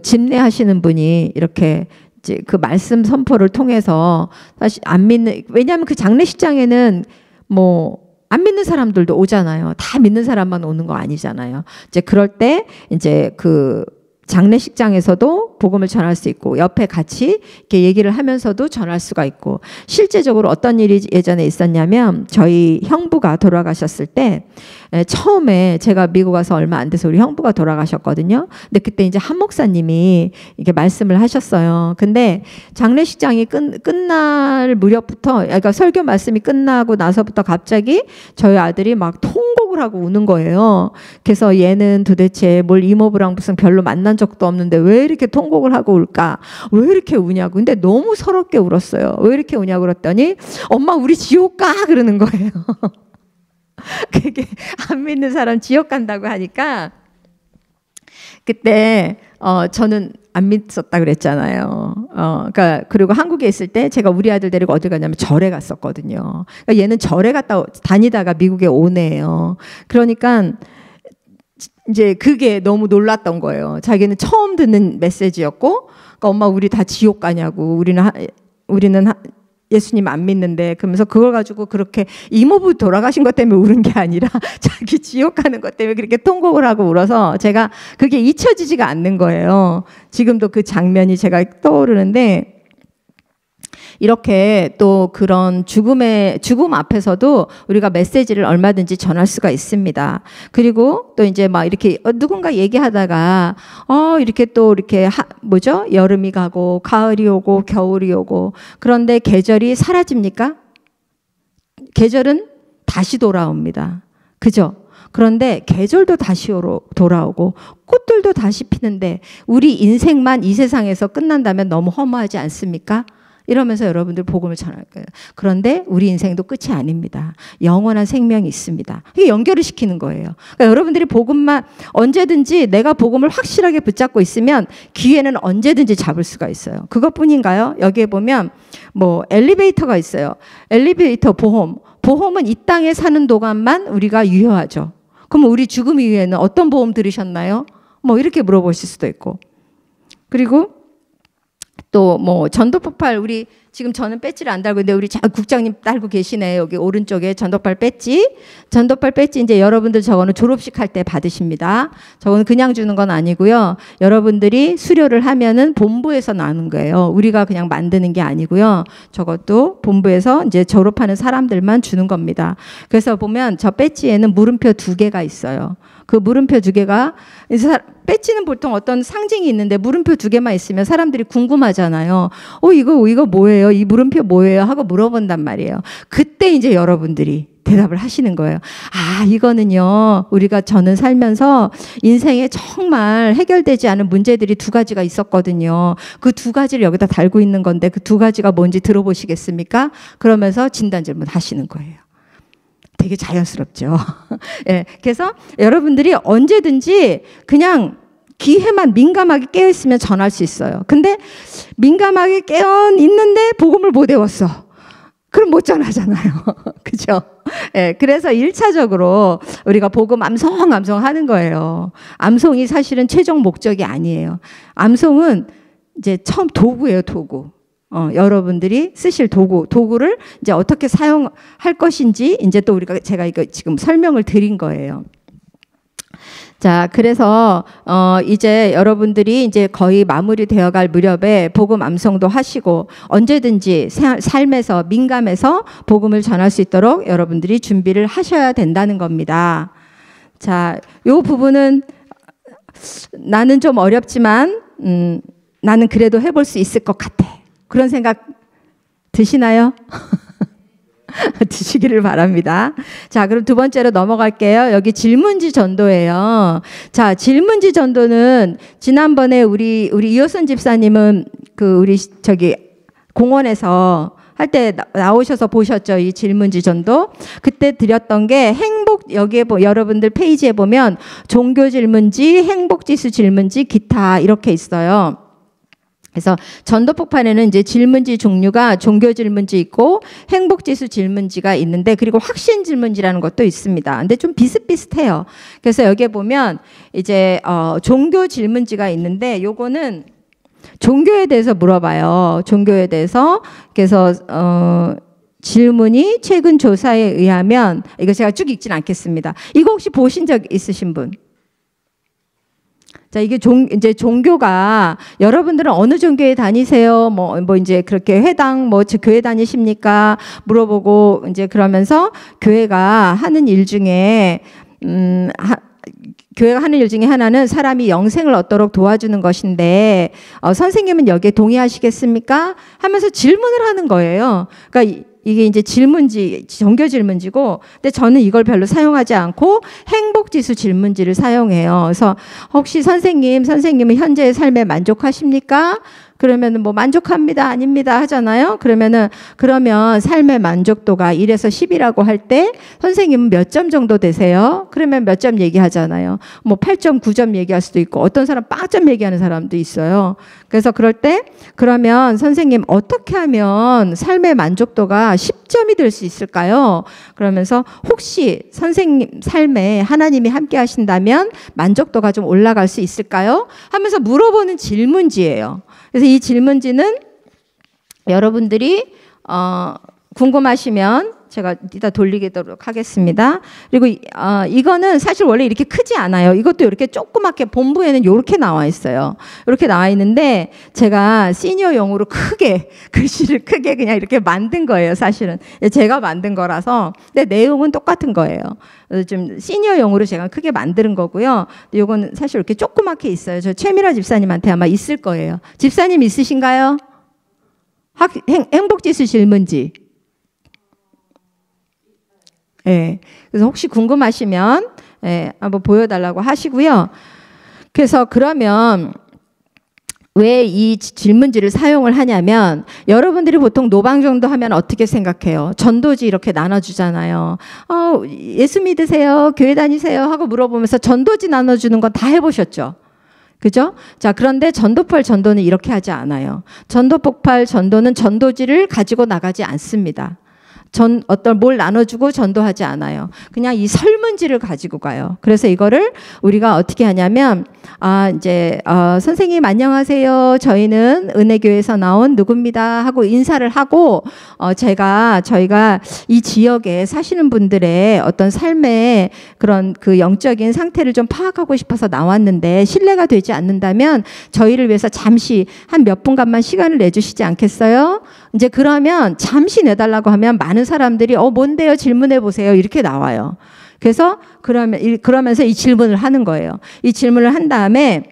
집례하시는 분이 이렇게 이제 그 말씀 선포를 통해서 사실 안 믿는, 왜냐하면 그 장례식장에는 뭐 안 믿는 사람들도 오잖아요. 다 믿는 사람만 오는 거 아니잖아요. 이제 그럴 때 이제 그 장례식장에서도 복음을 전할 수 있고 옆에 같이 이렇게 얘기를 하면서도 전할 수가 있고, 실제적으로 어떤 일이 예전에 있었냐면 저희 형부가 돌아가셨을 때 처음에 제가 미국 와서 얼마 안 돼서 우리 형부가 돌아가셨거든요. 근데 그때 이제 한 목사님이 이렇게 말씀을 하셨어요. 근데 장례식장이 끝날 무렵부터, 그러니까 설교 말씀이 끝나고 나서부터 갑자기 저희 아들이 막 통곡을 하고 우는 거예요. 그래서 얘는 도대체 뭘 이모부랑 무슨 별로 만난 적도 없는데 왜 이렇게 통곡을 하고 울까? 왜 이렇게 우냐고. 근데 너무 서럽게 울었어요. 왜 이렇게 우냐고 그랬더니 엄마 우리 지옥 가 그러는 거예요. 그게 안 믿는 사람 지옥 간다고 하니까 그때 저는 안 믿었다 그랬잖아요. 그러니까 그리고 한국에 있을 때 제가 우리 아들 데리고 어디 가냐면 절에 갔었거든요. 그러니까 얘는 절에 갔다 다니다가 미국에 오네요. 그러니까 이제 그게 너무 놀랐던 거예요. 자기는 처음 듣는 메시지였고, 그러니까 엄마 우리 다 지옥 가냐고, 우리는 예수님 안 믿는데, 그러면서 그걸 가지고 그렇게 이모부 돌아가신 것 때문에 우는 게 아니라 자기 지옥 가는 것 때문에 그렇게 통곡을 하고 울어서 제가 그게 잊혀지지가 않는 거예요. 지금도 그 장면이 제가 떠오르는데, 이렇게 또 그런 죽음 앞에서도 우리가 메시지를 얼마든지 전할 수가 있습니다. 그리고 또 이제 막 이렇게 누군가 얘기하다가 이렇게 또 이렇게 뭐죠? 여름이 가고 가을이 오고 겨울이 오고, 그런데 계절이 사라집니까? 계절은 다시 돌아옵니다. 그죠? 그런데 계절도 다시 돌아오고 꽃들도 다시 피는데 우리 인생만 이 세상에서 끝난다면 너무 허무하지 않습니까? 이러면서 여러분들 복음을 전할 거예요. 그런데 우리 인생도 끝이 아닙니다. 영원한 생명이 있습니다. 이게 연결을 시키는 거예요. 그러니까 여러분들이 복음만 언제든지 내가 복음을 확실하게 붙잡고 있으면 기회는 언제든지 잡을 수가 있어요. 그것뿐인가요? 여기에 보면 뭐 엘리베이터가 있어요. 엘리베이터 보험은 이 땅에 사는 동안만 우리가 유효하죠. 그럼 우리 죽음 이후에는 어떤 보험 들으셨나요? 뭐 이렇게 물어보실 수도 있고. 그리고 또 뭐 전도폭발, 우리 지금 저는 배지를 안 달고 있는데 우리 국장님 달고 계시네. 여기 오른쪽에 전도폭발 배지 이제 여러분들 저거는 졸업식 할 때 받으십니다. 저거는 그냥 주는 건 아니고요. 여러분들이 수료를 하면은 본부에서 나는 거예요. 우리가 그냥 만드는 게 아니고요. 저것도 본부에서 이제 졸업하는 사람들만 주는 겁니다. 그래서 보면 저 배지에는 물음표 2개가 있어요. 그 물음표 2개가, 배지는 보통 어떤 상징이 있는데 물음표 2개만 있으면 사람들이 궁금하잖아요. 이거 뭐예요? 이 물음표 뭐예요? 하고 물어본단 말이에요. 그때 이제 여러분들이 대답을 하시는 거예요. 이거는요, 저는 살면서 인생에 정말 해결되지 않은 문제들이 2가지가 있었거든요. 그 2가지를 여기다 달고 있는 건데 그 2가지가 뭔지 들어보시겠습니까? 그러면서 진단 질문 하시는 거예요. 되게 자연스럽죠. 예, 그래서 여러분들이 언제든지 그냥 기회만 민감하게 깨어있으면 전할 수 있어요. 근데 민감하게 깨어 있는데 복음을 못 외웠어. 그럼 못 전하잖아요. 그죠? 예, 그래서 1차적으로 우리가 복음 암송 하는 거예요. 암송이 사실은 최종 목적이 아니에요. 암송은 이제 처음 도구예요, 도구. 여러분들이 쓰실 도구를 이제 어떻게 사용할 것인지 이제 또 제가 이거 지금 설명을 드린 거예요. 자, 그래서 이제 여러분들이 이제 거의 마무리되어 갈 무렵에 복음 암송도 하시고 언제든지 삶에서 민감해서 복음을 전할 수 있도록 여러분들이 준비를 하셔야 된다는 겁니다. 자, 요 부분은 나는 좀 어렵지만 나는 그래도 해볼 수 있을 것 같아. 그런 생각 드시나요? 드시기를 바랍니다. 자, 그럼 2번째로 넘어갈게요. 여기 질문지 전도예요. 자, 질문지 전도는 지난번에 우리 이호선 집사님은 우리 공원에서 할 때 나오셔서 보셨죠? 이 질문지 전도. 그때 드렸던 게 여기에 여러분들 페이지에 보면 종교 질문지, 행복지수 질문지, 기타 이렇게 있어요. 그래서 전도 폭발에는 이제 질문지 종류가 종교 질문지 있고 행복지수 질문지가 있는데, 그리고 확신 질문지라는 것도 있습니다. 근데 좀 비슷비슷해요. 그래서 여기에 보면 이제 종교 질문지가 있는데, 요거는 종교에 대해서 물어봐요. 종교에 대해서. 그래서 질문이 최근 조사에 의하면, 이거 제가 쭉 읽진 않겠습니다. 이거 혹시 보신 적 있으신 분? 자, 이게 이제 종교가, 여러분들은 어느 종교에 다니세요? 뭐 이제 그렇게 회당, 교회 다니십니까? 물어보고, 이제 그러면서 교회가 하는 일 중에, 교회가 하는 일 중에 하나는 사람이 영생을 얻도록 도와주는 것인데, 선생님은 여기에 동의하시겠습니까? 하면서 질문을 하는 거예요. 그러니까 이게 이제 질문지, 종교 질문지고, 근데 저는 이걸 별로 사용하지 않고 행복지수 질문지를 사용해요. 그래서 혹시 선생님은 현재의 삶에 만족하십니까? 그러면은 뭐 만족합니다, 아닙니다 하잖아요. 그러면 삶의 만족도가 1에서 10이라고 할 때 선생님은 몇 점 정도 되세요? 그러면 몇 점 얘기하잖아요. 뭐 8점, 9점 얘기할 수도 있고 어떤 사람 빵점 얘기하는 사람도 있어요. 그래서 그럴 때 그러면 선생님 어떻게 하면 삶의 만족도가 10점이 될 수 있을까요? 그러면서 혹시 선생님 삶에 하나님이 함께 하신다면 만족도가 좀 올라갈 수 있을까요? 하면서 물어보는 질문지예요. 그래서 이 질문지는 여러분들이 궁금하시면 제가 이따 돌리도록 하겠습니다. 그리고 이거는 사실 원래 이렇게 크지 않아요. 이것도 이렇게 조그맣게 본부에는 이렇게 나와 있어요. 이렇게 나와 있는데 제가 시니어용으로 크게 글씨를 크게 그냥 이렇게 만든 거예요. 사실은 제가 만든 거라서. 근데 내용은 똑같은 거예요. 좀 시니어용으로 제가 크게 만드는 거고요. 이거는 사실 이렇게 조그맣게 있어요. 저 최미라 집사님한테 아마 있을 거예요. 집사님 있으신가요? 행복지수 질문지. 예. 그래서 혹시 궁금하시면 한번 보여달라고 하시고요. 그래서 그러면 왜 이 질문지를 사용을 하냐면 여러분들이 보통 노방정도 하면 어떻게 생각해요? 전도지 이렇게 나눠주잖아요. 예수 믿으세요? 교회 다니세요? 하고 물어보면서 전도지 나눠주는 건 다 해보셨죠? 그죠? 자, 그런데 전도폭발 전도는 이렇게 하지 않아요. 전도폭발 전도는 전도지를 가지고 나가지 않습니다. 뭘 나눠주고 전도하지 않아요. 그냥 이 설문지를 가지고 가요. 그래서 이거를 우리가 어떻게 하냐면, 선생님 안녕하세요. 저희는 은혜교회에서 나온 누구입니다. 하고 인사를 하고, 저희가 이 지역에 사시는 분들의 어떤 삶의 그런 그 영적인 상태를 좀 파악하고 싶어서 나왔는데, 신뢰가 되지 않는다면 저희를 위해서 잠시 한 몇 분간만 시간을 내주시지 않겠어요? 이제 그러면 잠시 내달라고 하면 많은 사람들이 뭔데요? 질문해 보세요. 이렇게 나와요. 그래서 그러면서 이 질문을 하는 거예요. 이 질문을 한 다음에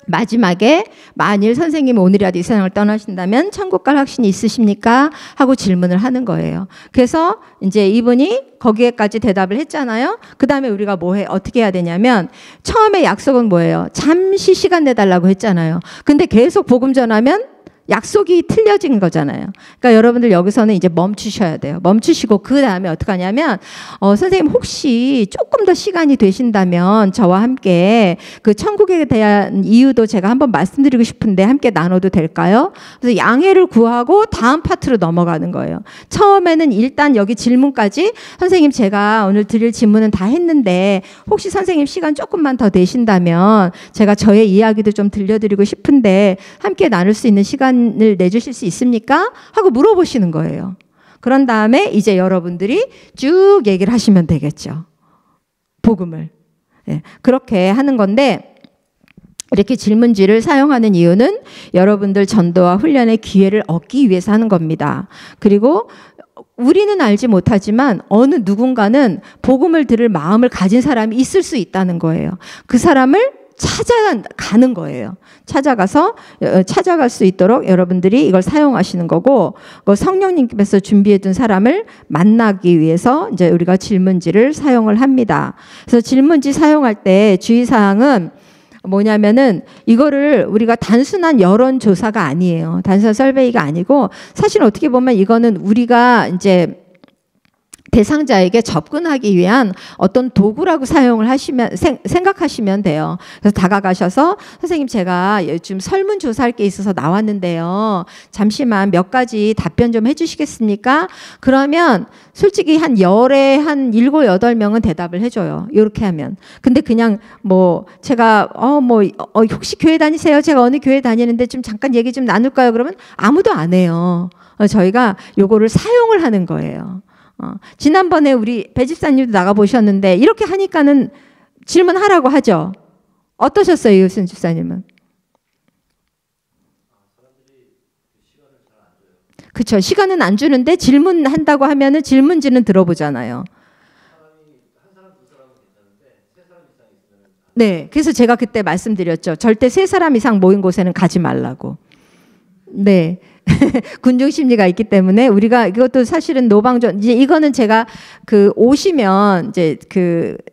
마지막에 만일 선생님이 오늘이라도 이 세상을 떠나신다면 천국 갈 확신이 있으십니까? 하고 질문을 하는 거예요. 그래서 이제 이분이 거기에까지 대답을 했잖아요. 그 다음에 우리가 어떻게 해야 되냐면 처음에 약속은 뭐예요? 잠시 시간 내달라고 했잖아요. 근데 계속 복음 전하면 약속이 틀려진 거잖아요. 그러니까 여러분들 여기서는 이제 멈추셔야 돼요. 멈추시고 그 다음에 어떻게 하냐면 선생님 혹시 조금 더 시간이 되신다면 저와 함께 그 천국에 대한 이유도 제가 한번 말씀드리고 싶은데 함께 나눠도 될까요? 그래서 양해를 구하고 다음 파트로 넘어가는 거예요. 처음에는 일단 여기 질문까지 선생님 제가 오늘 드릴 질문은 다 했는데 혹시 선생님 시간 조금만 더 되신다면 제가 저의 이야기도 좀 들려드리고 싶은데 함께 나눌 수 있는 시간을 내주실 수 있습니까? 하고 물어보시는 거예요. 그런 다음에 이제 여러분들이 쭉 얘기를 하시면 되겠죠. 복음을. 그렇게 하는 건데 이렇게 질문지를 사용하는 이유는 여러분들 전도와 훈련의 기회를 얻기 위해서 하는 겁니다. 그리고 우리는 알지 못하지만 어느 누군가는 복음을 들을 마음을 가진 사람이 있을 수 있다는 거예요. 그 사람을 찾아가는 거예요. 찾아갈 수 있도록 여러분들이 이걸 사용하시는 거고, 성령님께서 준비해둔 사람을 만나기 위해서 이제 우리가 질문지를 사용을 합니다. 그래서 질문지 사용할 때 주의사항은 뭐냐면은 이거를 우리가 단순한 여론조사가 아니에요. 단순한 설베이가 아니고 사실 어떻게 보면 이거는 우리가 이제 대상자에게 접근하기 위한 어떤 도구라고 사용을 하시면 생각하시면 돼요. 그래서 다가가셔서 선생님 제가 요즘 설문조사할 게 있어서 나왔는데요. 잠시만 몇 가지 답변 좀 해주시겠습니까? 그러면 솔직히 한 열에 한 7, 8명은 대답을 해줘요. 이렇게 하면. 근데 그냥 뭐 제가 혹시 교회 다니세요? 제가 어느 교회 다니는데 좀 잠깐 얘기 좀 나눌까요? 그러면 아무도 안 해요. 저희가 요거를 사용을 하는 거예요. 지난번에 우리 배 집사님도 나가보셨는데 이렇게 하니까는 질문하라고 하죠. 어떠셨어요, 유순 집사님은? 그렇죠. 시간은 안 주는데 질문한다고 하면은 질문지는 들어보잖아요. 네, 그래서 제가 그때 말씀드렸죠. 절대 3사람 이상 모인 곳에는 가지 말라고. 네. 군중 심리가 있기 때문에 우리가 이것도 사실은 노방전 이제 이거는 제가 오시면 이제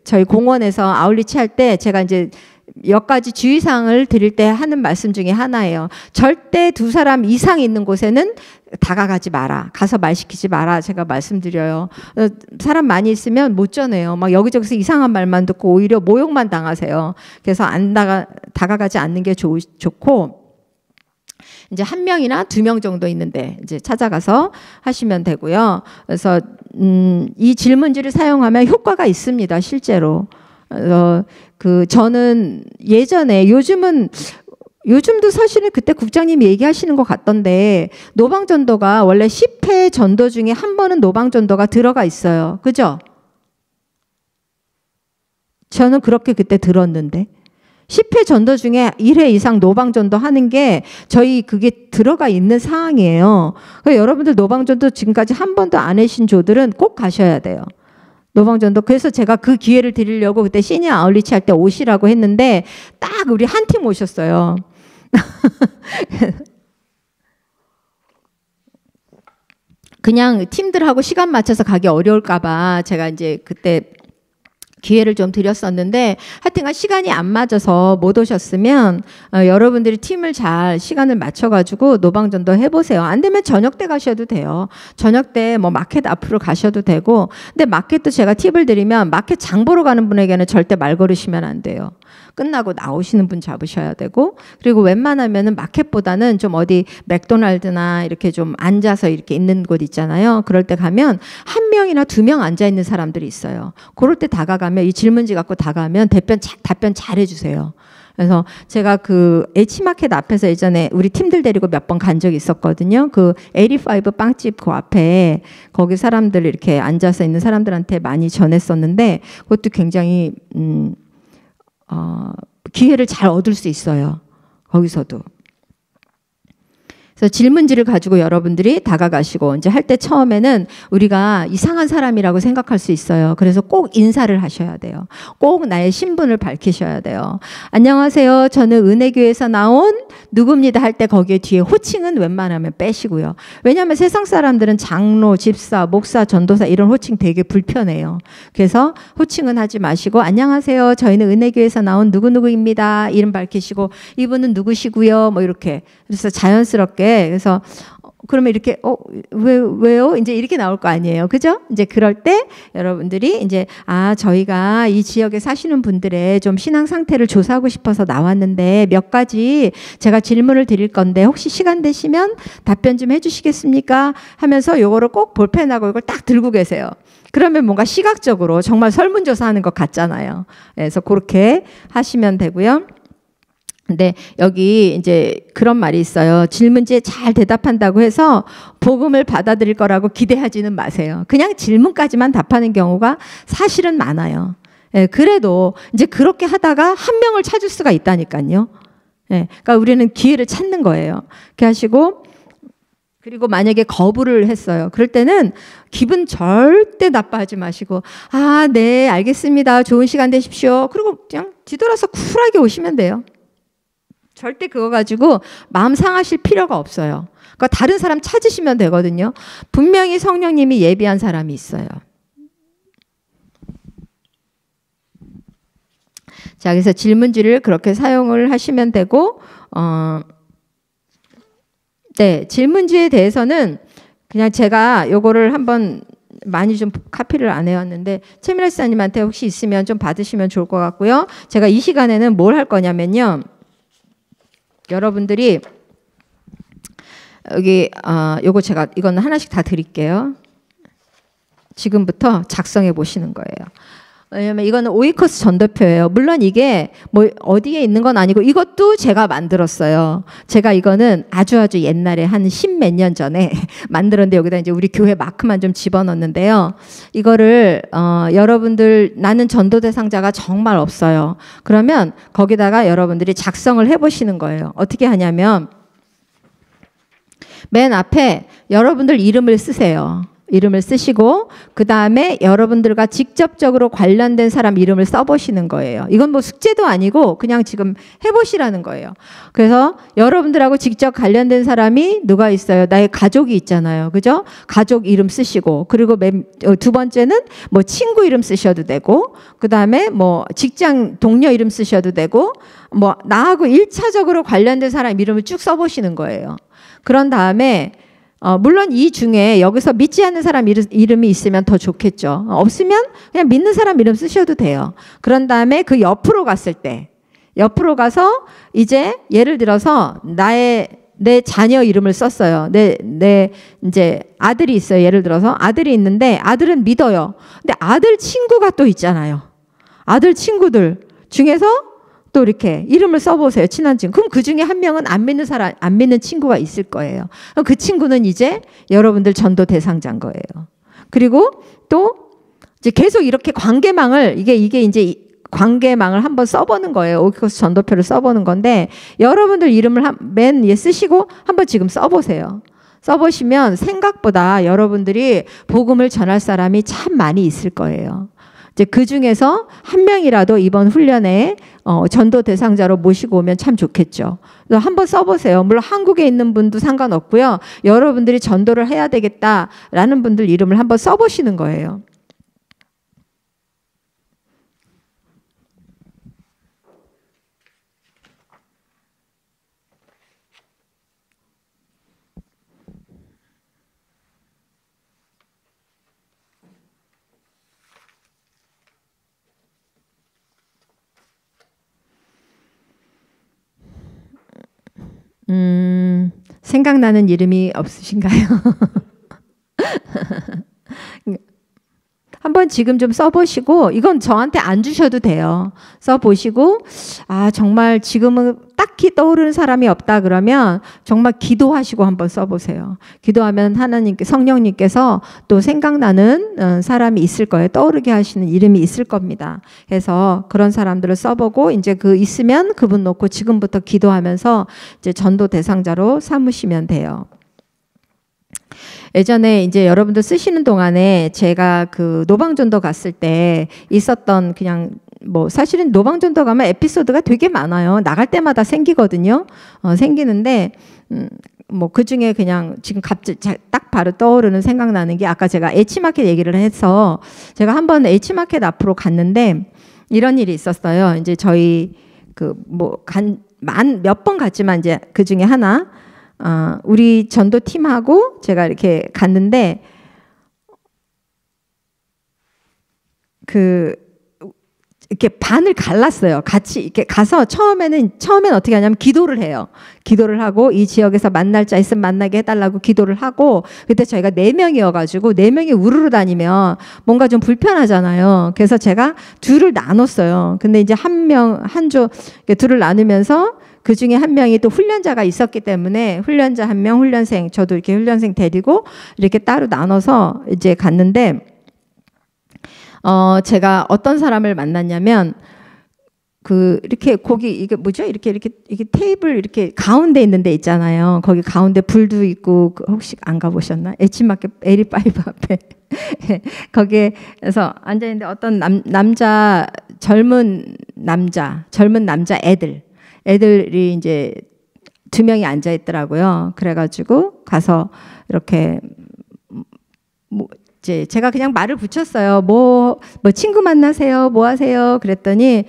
저희 공원에서 아울리치 할 때 제가 이제 몇 가지 주의사항을 드릴 때 하는 말씀 중에 하나예요. 절대 2사람 이상 있는 곳에는 다가가지 마라. 가서 말 시키지 마라. 제가 말씀드려요. 사람 많이 있으면 못 전해요. 막 여기저기서 이상한 말만 듣고 오히려 모욕만 당하세요. 그래서 다가가지 않는 게 좋고 이제 1명이나 2명 정도 있는데 이제 찾아가서 하시면 되고요. 그래서 이 질문지를 사용하면 효과가 있습니다. 실제로. 저는 예전에 요즘도 사실은 그때 국장님이 얘기하시는 것 같던데 노방전도가 원래 10회 전도 중에 한 번은 노방전도가 들어가 있어요. 그죠? 저는 그렇게 그때 들었는데 10회 전도 중에 1회 이상 노방전도 하는 게 저희 그게 들어가 있는 사항이에요. 그러니까 여러분들 노방전도 지금까지 한 번도 안 하신 조들은 꼭 가셔야 돼요. 노방전도. 그래서 제가 그 기회를 드리려고 그때 시니어 아울리치 할 때 오시라고 했는데 딱 우리 한 팀 오셨어요. 그냥 팀들하고 시간 맞춰서 가기 어려울까 봐 제가 이제 그때 기회를 좀 드렸었는데 하여튼간 시간이 안 맞아서 못 오셨으면 여러분들이 팀을 잘 시간을 맞춰가지고 노방전도 해보세요. 안 되면 저녁 때 가셔도 돼요. 저녁 때 뭐 마켓 앞으로 가셔도 되고 근데 마켓도 제가 팁을 드리면 마켓 장 보러 가는 분에게는 절대 말 걸으시면 안 돼요. 끝나고 나오시는 분 잡으셔야 되고 그리고 웬만하면은 마켓보다는 좀 어디 맥도날드나 이렇게 좀 앉아서 이렇게 있는 곳 있잖아요. 그럴 때 가면 1명이나 2명 앉아 있는 사람들이 있어요. 그럴 때 다가가면 이 질문지 갖고 다가가면 답변 잘 해주세요. 그래서 제가 H마켓 앞에서 예전에 우리 팀들 데리고 몇 번 간 적이 있었거든요. 85 빵집 그 앞에 거기 사람들 이렇게 앉아서 있는 사람들한테 많이 전했었는데 그것도 굉장히 기회를 잘 얻을 수 있어요. 거기서도. 그래서 질문지를 가지고 여러분들이 다가가시고 이제 할 때 처음에는 우리가 이상한 사람이라고 생각할 수 있어요. 그래서 꼭 인사를 하셔야 돼요. 꼭 나의 신분을 밝히셔야 돼요. 안녕하세요. 저는 은혜교회에서 나온 누구입니다 할 때 거기에 뒤에 호칭은 웬만하면 빼시고요. 왜냐하면 세상 사람들은 장로, 집사, 목사, 전도사 이런 호칭 되게 불편해요. 그래서 호칭은 하지 마시고 안녕하세요. 저희는 은혜교회에서 나온 누구누구입니다. 이름 밝히시고 이분은 누구시고요. 뭐 이렇게. 그래서 자연스럽게 그래서 그러면 이렇게 왜요? 이제 이렇게 나올 거 아니에요. 그죠? 이제 그럴 때 여러분들이 이제 저희가 이 지역에 사시는 분들의 좀 신앙 상태를 조사하고 싶어서 나왔는데 몇 가지 제가 질문을 드릴 건데 혹시 시간 되시면 답변 좀 해주시겠습니까? 하면서 요거를 꼭 볼펜하고 이걸 딱 들고 계세요. 그러면 뭔가 시각적으로 정말 설문조사하는 것 같잖아요. 그래서 그렇게 하시면 되고요. 근데 여기 이제 그런 말이 있어요. 질문지에 잘 대답한다고 해서 복음을 받아들일 거라고 기대하지는 마세요. 그냥 질문까지만 답하는 경우가 사실은 많아요. 예, 그래도 이제 그렇게 하다가 1명을 찾을 수가 있다니까요. 예, 그러니까 우리는 기회를 찾는 거예요. 이렇게 하시고 그리고 만약에 거부를 했어요. 그럴 때는 기분 절대 나빠하지 마시고 네, 알겠습니다. 좋은 시간 되십시오. 그리고 그냥 뒤돌아서 쿨하게 오시면 돼요. 절대 그거 가지고 마음 상하실 필요가 없어요. 그러니까 다른 사람 찾으시면 되거든요. 분명히 성령님이 예비한 사람이 있어요. 자, 그래서 질문지를 그렇게 사용을 하시면 되고, 네, 질문지에 대해서는 그냥 제가 요거를 한번 많이 좀 카피를 안 해왔는데 최미라 지사님한테 혹시 있으면 좀 받으시면 좋을 것 같고요. 제가 이 시간에는 뭘 할 거냐면요. 여러분들이 여기 요거 제가 이건 하나씩 다 드릴게요. 지금부터 작성해 보시는 거예요. 왜냐면 이거는 오이커스 전도표예요. 물론 이게 뭐 어디에 있는 건 아니고 이것도 제가 만들었어요. 제가 이거는 아주 옛날에 한 10몇 년 전에 만들었는데 여기다 이제 우리 교회 마크만 좀 집어넣었는데요. 이거를 여러분들 나는 전도 대상자가 정말 없어요. 그러면 거기다가 여러분들이 작성을 해 보시는 거예요. 어떻게 하냐면 맨 앞에 여러분들 이름을 쓰세요. 이름을 쓰시고 그 다음에 여러분들과 직접적으로 관련된 사람 이름을 써보시는 거예요. 이건 뭐 숙제도 아니고 그냥 지금 해보시라는 거예요. 그래서 여러분들하고 직접 관련된 사람이 누가 있어요? 나의 가족이 있잖아요. 그죠? 가족 이름 쓰시고 그리고 두 번째는 뭐 친구 이름 쓰셔도 되고 그 다음에 뭐 직장 동료 이름 쓰셔도 되고 뭐 나하고 1차적으로 관련된 사람 이름을 쭉 써보시는 거예요. 그런 다음에 물론 이 중에 여기서 믿지 않는 사람 이름이 있으면 더 좋겠죠. 없으면 그냥 믿는 사람 이름 쓰셔도 돼요. 그런 다음에 그 옆으로 갔을 때 옆으로 가서 이제 예를 들어서 내 자녀 이름을 썼어요. 내 이제 아들이 있어요. 예를 들어서 아들이 있는데 아들은 믿어요. 근데 아들 친구가 또 있잖아요. 아들 친구들 중에서 또 이렇게 이름을 써보세요. 친한 친구. 그럼 그 중에 한 명은 안 믿는 친구가 있을 거예요. 그럼 그 친구는 이제 여러분들 전도 대상자인 거예요. 그리고 또 이제 계속 이렇게 관계망을 이게 이제 관계망을 한번 써보는 거예요. 오이커스 전도표를 써보는 건데 여러분들 이름을 맨 위에 쓰시고 한번 지금 써보세요. 써보시면 생각보다 여러분들이 복음을 전할 사람이 참 많이 있을 거예요. 이제 그 중에서 한 명이라도 이번 훈련에 전도 대상자로 모시고 오면 참 좋겠죠. 그래서 한번 써보세요. 물론 한국에 있는 분도 상관없고요. 여러분들이 전도를 해야 되겠다라는 분들 이름을 한번 써보시는 거예요. 생각나는 이름이 없으신가요? 한번 지금 좀 써보시고 이건 저한테 안 주셔도 돼요. 써보시고 정말 지금은 딱히 떠오르는 사람이 없다 그러면 정말 기도하시고 한번 써보세요. 기도하면 하나님께 성령님께서 또 생각나는 사람이 있을 거예요. 떠오르게 하시는 이름이 있을 겁니다. 그래서 그런 사람들을 써보고 이제 그 있으면 그분 놓고 지금부터 기도하면서 이제 전도 대상자로 삼으시면 돼요. 예전에 이제 여러분들 쓰시는 동안에 제가 그 노방전도 갔을 때 있었던 그냥 뭐 사실은 노방전도 가면 에피소드가 되게 많아요. 나갈 때마다 생기거든요. 생기는데 뭐 그 중에 그냥 지금 갑자기 딱 바로 떠오르는 생각나는 게 아까 제가 H마켓 얘기를 해서 제가 한번 H마켓 앞으로 갔는데 이런 일이 있었어요. 이제 저희 그 뭐 몇 번 갔지만 이제 그 중에 하나 우리 전도팀하고 제가 이렇게 갔는데 이렇게 반을 갈랐어요. 같이 이렇게 가서 처음에는 어떻게 하냐면 기도를 해요. 기도를 하고 이 지역에서 만날 자 있으면 만나게 해달라고 기도를 하고 그때 저희가 4명이어가지고 4명이 우르르 다니면 뭔가 좀 불편하잖아요. 그래서 제가 둘을 나눴어요. 근데 이제 둘을 나누면서 그 중에 한 명이 또 훈련자가 있었기 때문에 훈련자 한 명, 훈련생, 저도 이렇게 훈련생 데리고 이렇게 따로 나눠서 이제 갔는데 제가 어떤 사람을 만났냐면 이렇게 거기 이게 뭐죠? 이렇게 테이블 이렇게 가운데 있는 데 있잖아요. 거기 가운데 불도 있고 혹시 안 가보셨나? H마켓 에리파이브 앞에 거기에서 앉아 있는데 어떤 젊은 남자 애들이 이제 2명이 앉아 있더라고요. 그래가지고 가서 이렇게 이제 제가 그냥 말을 붙였어요. 뭐 친구 만나세요? 뭐 하세요? 그랬더니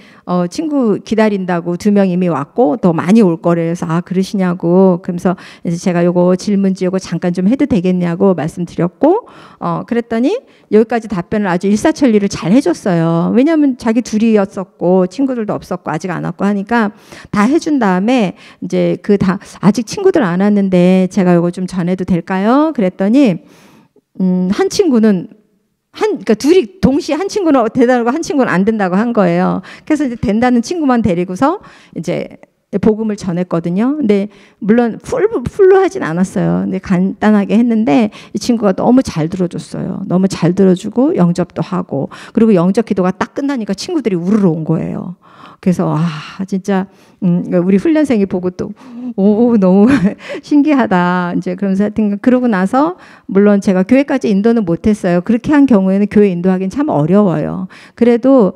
친구 기다린다고 2명 이미 왔고 더 많이 올 거래서 아 그러시냐고. 그러면서 이제 제가 요거 질문지 요거 잠깐 좀 해도 되겠냐고 말씀드렸고 그랬더니 여기까지 답변을 아주 일사천리를 잘 해줬어요. 왜냐하면 자기 둘이었었고 친구들도 없었고 아직 안 왔고 하니까 다 해준 다음에 이제 아직 친구들 안 왔는데 제가 요거 좀 전해도 될까요? 그랬더니 한 친구는 그러니까 둘이 동시에 한 친구는 된다고 한 친구는 안 된다고 한 거예요. 그래서 이제 된다는 친구만 데리고서 이제 복음을 전했거든요. 근데 물론 풀로 하진 않았어요. 근데 간단하게 했는데 이 친구가 너무 잘 들어줬어요. 너무 잘 들어주고 영접도 하고 그리고 영접 기도가 딱 끝나니까 친구들이 우르르 온 거예요. 그래서 진짜 우리 훈련생이 보고 또 너무 신기하다. 이제 그러면서 하여튼 그러고 나서 물론 제가 교회까지 인도는 못했어요. 그렇게 한 경우에는 교회 인도하기는 참 어려워요. 그래도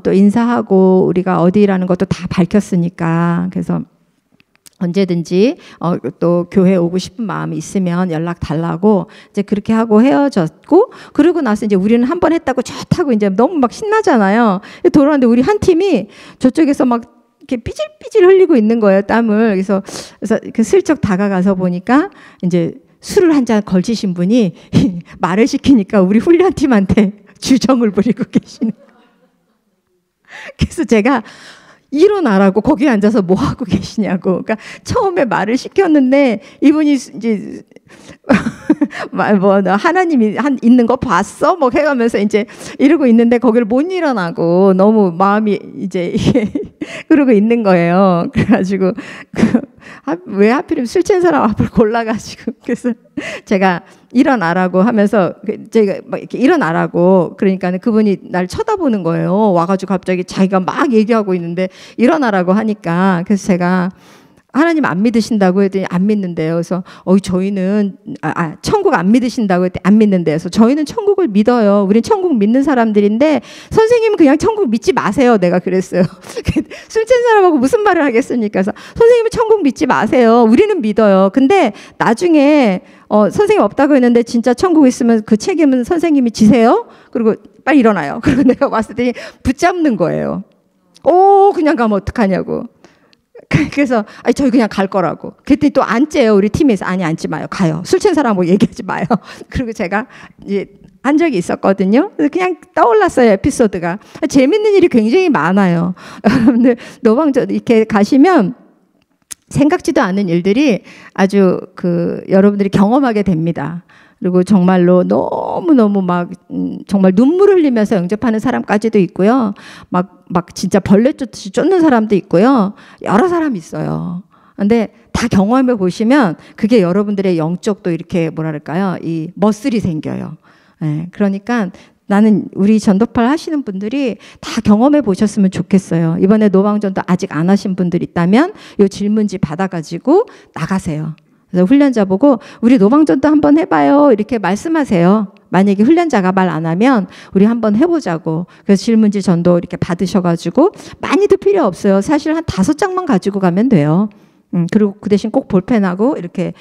또 인사하고 우리가 어디라는 것도 다 밝혔으니까 그래서 언제든지 또 교회 오고 싶은 마음이 있으면 연락 달라고 이제 그렇게 하고 헤어졌고 그러고 나서 이제 우리는 한 번 했다고 좋다고 이제 너무 막 신나잖아요. 돌아왔는데 우리 한 팀이 저쪽에서 막 이렇게 삐질삐질 흘리고 있는 거예요, 땀을. 그래서 슬쩍 다가가서 보니까 이제 술을 한 잔 걸치신 분이 말을 시키니까 우리 훈련팀한테 주정을 부리고 계시는. 그래서 제가 일어나라고 거기 앉아서 뭐 하고 계시냐고. 그러니까 처음에 말을 시켰는데 이분이 이제 뭐 하나님이 있는 거 봤어? 뭐 해가면서 이제 이러고 있는데 거기를 못 일어나고 너무 마음이 이제 그러고 있는 거예요. 그래가지고 왜 하필이면 술 취한 사람 앞을 골라가지고 그래서 제가 일어나라고 하면서 제가 막 이렇게 일어나라고 그러니까 그분이 날 쳐다보는 거예요. 와가지고 갑자기 자기가 막 얘기하고 있는데 일어나라고 하니까 그래서 제가 하나님 안 믿으신다고 했더니 안 믿는데요. 그래서 저희는 천국 안 믿으신다고 했더니 안 믿는데요. 그래서 저희는 천국을 믿어요. 우린 천국 믿는 사람들인데 선생님은 그냥 천국 믿지 마세요. 내가 그랬어요. 술 취한 사람하고 무슨 말을 하겠습니까? 그래서 선생님은 천국 믿지 마세요. 우리는 믿어요. 근데 나중에 선생님 없다고 했는데 진짜 천국 있으면 그 책임은 선생님이 지세요. 그리고 빨리 일어나요. 그리고 내가 왔을 때 붙잡는 거예요. 그냥 가면 어떡하냐고. 그래서 저희 그냥 갈 거라고. 그랬더니 또 앉재요. 우리 팀에서. 아니 앉지 마요. 가요. 술 취한 사람하고 얘기하지 마요. 그리고 제가 이제 한 적이 있었거든요. 그래서 그냥 떠올랐어요. 에피소드가. 재밌는 일이 굉장히 많아요. 여러분들 노방전 이렇게 가시면 생각지도 않은 일들이 아주 여러분들이 경험하게 됩니다. 그리고 정말로 너무너무 막 정말 눈물 흘리면서 영접하는 사람까지도 있고요. 막 진짜 벌레 쫓듯이 쫓는 사람도 있고요. 여러 사람이 있어요. 근데 다 경험해 보시면 그게 여러분들의 영적도 이렇게 뭐랄까요? 이 머슬이 생겨요. 네, 그러니까 나는 우리 전도팔 하시는 분들이 다 경험해 보셨으면 좋겠어요. 이번에 노방전도 아직 안 하신 분들 있다면 이 질문지 받아가지고 나가세요. 그래서 훈련자 보고 우리 노방전도 한번 해봐요. 이렇게 말씀하세요. 만약에 훈련자가 말 안 하면 우리 한번 해보자고. 그래서 질문지 전도 이렇게 받으셔가지고 많이도 필요 없어요. 사실 한 5장만 가지고 가면 돼요. 그리고 그 대신 꼭 볼펜하고 이렇게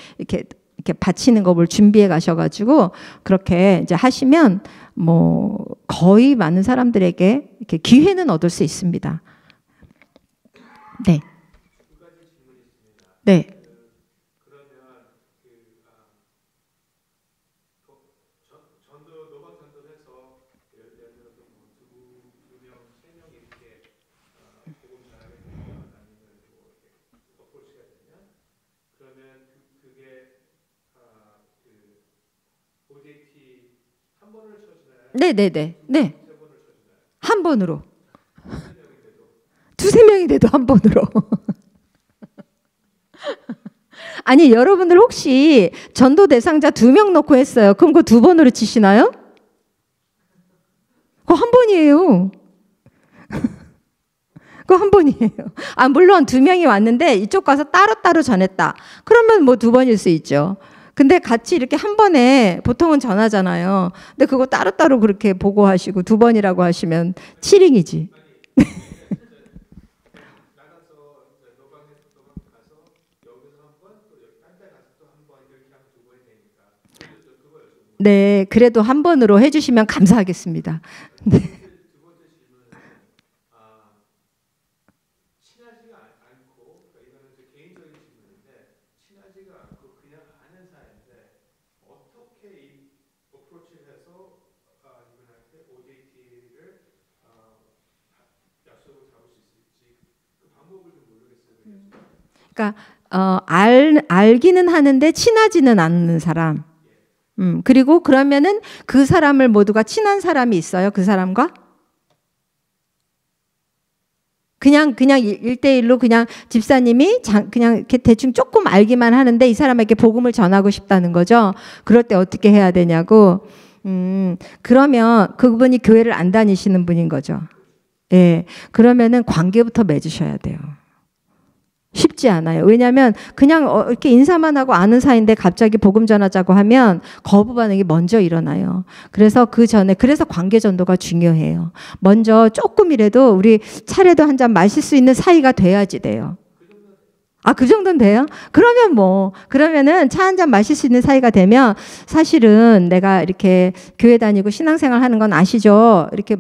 받치는 거 뭘 준비해 가셔가지고 그렇게 이제 하시면 뭐 거의 많은 사람들에게 이렇게 기회는 얻을 수 있습니다. 네. 네. 네네네. 네. 한 번으로. 2-3명이 돼도 한 번으로. 아니 여러분들 혹시 전도 대상자 2명 놓고 했어요. 그럼 그거 2번으로 치시나요? 그거 한 번이에요. 그거 한 번이에요. 물론 2명이 왔는데 이쪽 가서 따로따로 전했다. 그러면 뭐 2번일 수 있죠. 근데 같이 이렇게 한 번에 보통은 전하잖아요. 근데 그거 따로따로 그렇게 보고하시고 2번이라고 하시면 7링이지. 네, 그래도 한 번으로 해주시면 감사하겠습니다. 네. 두 번째 질문은 친하지가 않고, 그러니까 이거는 제 개인적인 질문인데, 친하지가 않고 그냥 아는 사이인데 어떻게 이 어프로치를 해서 이분한테 OJT를 약속을 잡을 수 있을지 그 방법을 좀 모르겠어요. 그러니까 알기는 하는데 친하지는 않는 사람. 그리고 그러면은 그 사람을 모두가 친한 사람이 있어요. 그 사람과? 그냥 1대1로 그냥 집사님이 그냥 이렇게 대충 조금 알기만 하는데 이 사람에게 복음을 전하고 싶다는 거죠. 그럴 때 어떻게 해야 되냐고. 그러면 그분이 교회를 안 다니시는 분인 거죠. 예. 그러면은 관계부터 맺으셔야 돼요. 쉽지 않아요. 왜냐하면 그냥 이렇게 인사만 하고 아는 사이인데 갑자기 복음 전하자고 하면 거부 반응이 먼저 일어나요. 그래서 그 전에 그래서 관계 전도가 중요해요. 먼저 조금이라도 우리 차례도 한 잔 마실 수 있는 사이가 돼야지 돼요. 아, 그 정도는 돼요? 그러면은 차 한 잔 마실 수 있는 사이가 되면 사실은 내가 이렇게 교회 다니고 신앙생활 하는 건 아시죠? 이렇게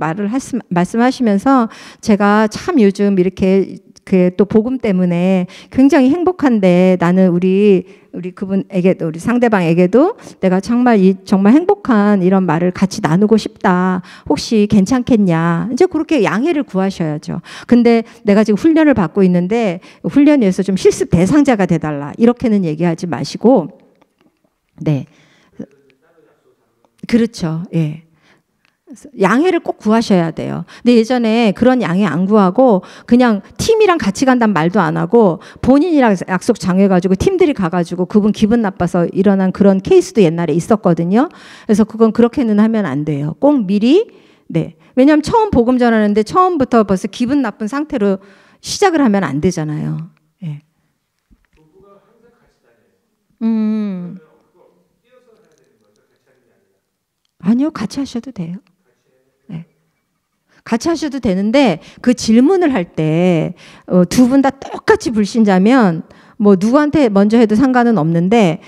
말씀하시면서 제가 참 요즘 이렇게 또 복음 때문에 굉장히 행복한데 나는 우리 그분에게도 우리 상대방에게도 내가 정말 행복한 이런 말을 같이 나누고 싶다. 혹시 괜찮겠냐? 이제 그렇게 양해를 구하셔야죠. 근데 내가 지금 훈련을 받고 있는데 훈련에 의해서 좀 실습 대상자가 돼달라. 이렇게는 얘기하지 마시고, 네, 그렇죠. 예. 양해를 꼭 구하셔야 돼요. 근데 예전에 그런 양해 안 구하고 그냥 팀이랑 같이 간다는 말도 안 하고 본인이랑 약속 정해가지고 팀들이 가가지고 그분 기분 나빠서 일어난 그런 케이스도 옛날에 있었거든요. 그래서 그건 그렇게는 하면 안 돼요. 꼭 미리, 네. 왜냐하면 처음 복음 전하는데 처음부터 벌써 기분 나쁜 상태로 시작을 하면 안 되잖아요. 예. 아니요, 같이 하셔도 돼요. 같이 하셔도 되는데 그 질문을 할 때 두 분 다 똑같이 불신자면 뭐 누구한테 먼저 해도 상관은 없는데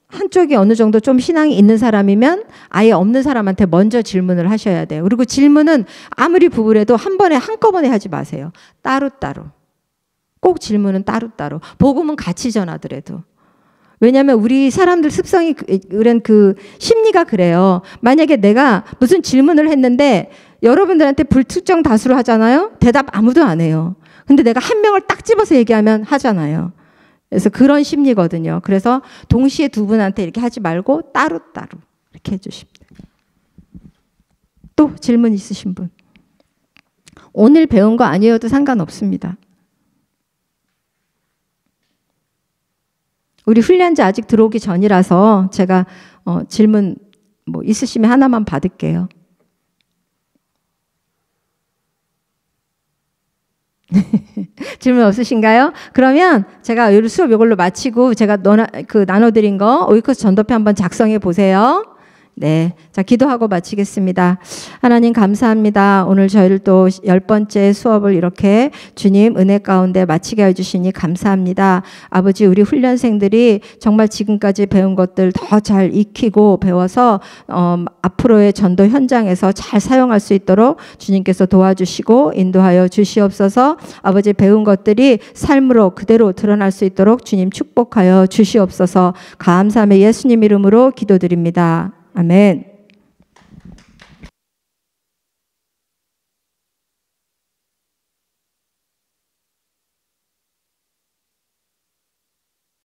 한쪽이 어느 정도 좀 신앙이 있는 사람이면 아예 없는 사람한테 먼저 질문을 하셔야 돼요. 그리고 질문은 아무리 부부래도 한 번에 한꺼번에 하지 마세요. 따로따로. 꼭 질문은 따로따로. 복음은 같이 전하더라도. 왜냐하면 우리 사람들 습성이 그런 그 심리가 그래요. 만약에 내가 무슨 질문을 했는데 여러분들한테 불특정 다수로 하잖아요. 대답 아무도 안 해요. 근데 내가 한 명을 딱 집어서 얘기하면 하잖아요. 그래서 그런 심리거든요. 그래서 동시에 두 분한테 이렇게 하지 말고 따로따로 이렇게 해주십니다. 또 질문 있으신 분? 오늘 배운 거 아니어도 상관없습니다. 우리 훈련자 아직 들어오기 전이라서 제가 질문 뭐 있으시면 하나만 받을게요. 질문 없으신가요? 그러면 제가 수업 이걸로 마치고 제가 나눠드린 거 오이코스 전도표 한번 작성해 보세요. 네, 자 기도하고 마치겠습니다. 하나님 감사합니다. 오늘 저희를 또 10번째 수업을 이렇게 주님 은혜 가운데 마치게 해주시니 감사합니다. 아버지 우리 훈련생들이 정말 지금까지 배운 것들 더 잘 익히고 배워서 앞으로의 전도 현장에서 잘 사용할 수 있도록 주님께서 도와주시고 인도하여 주시옵소서. 아버지 배운 것들이 삶으로 그대로 드러날 수 있도록 주님 축복하여 주시옵소서. 감사함의 예수님 이름으로 기도드립니다. 아멘.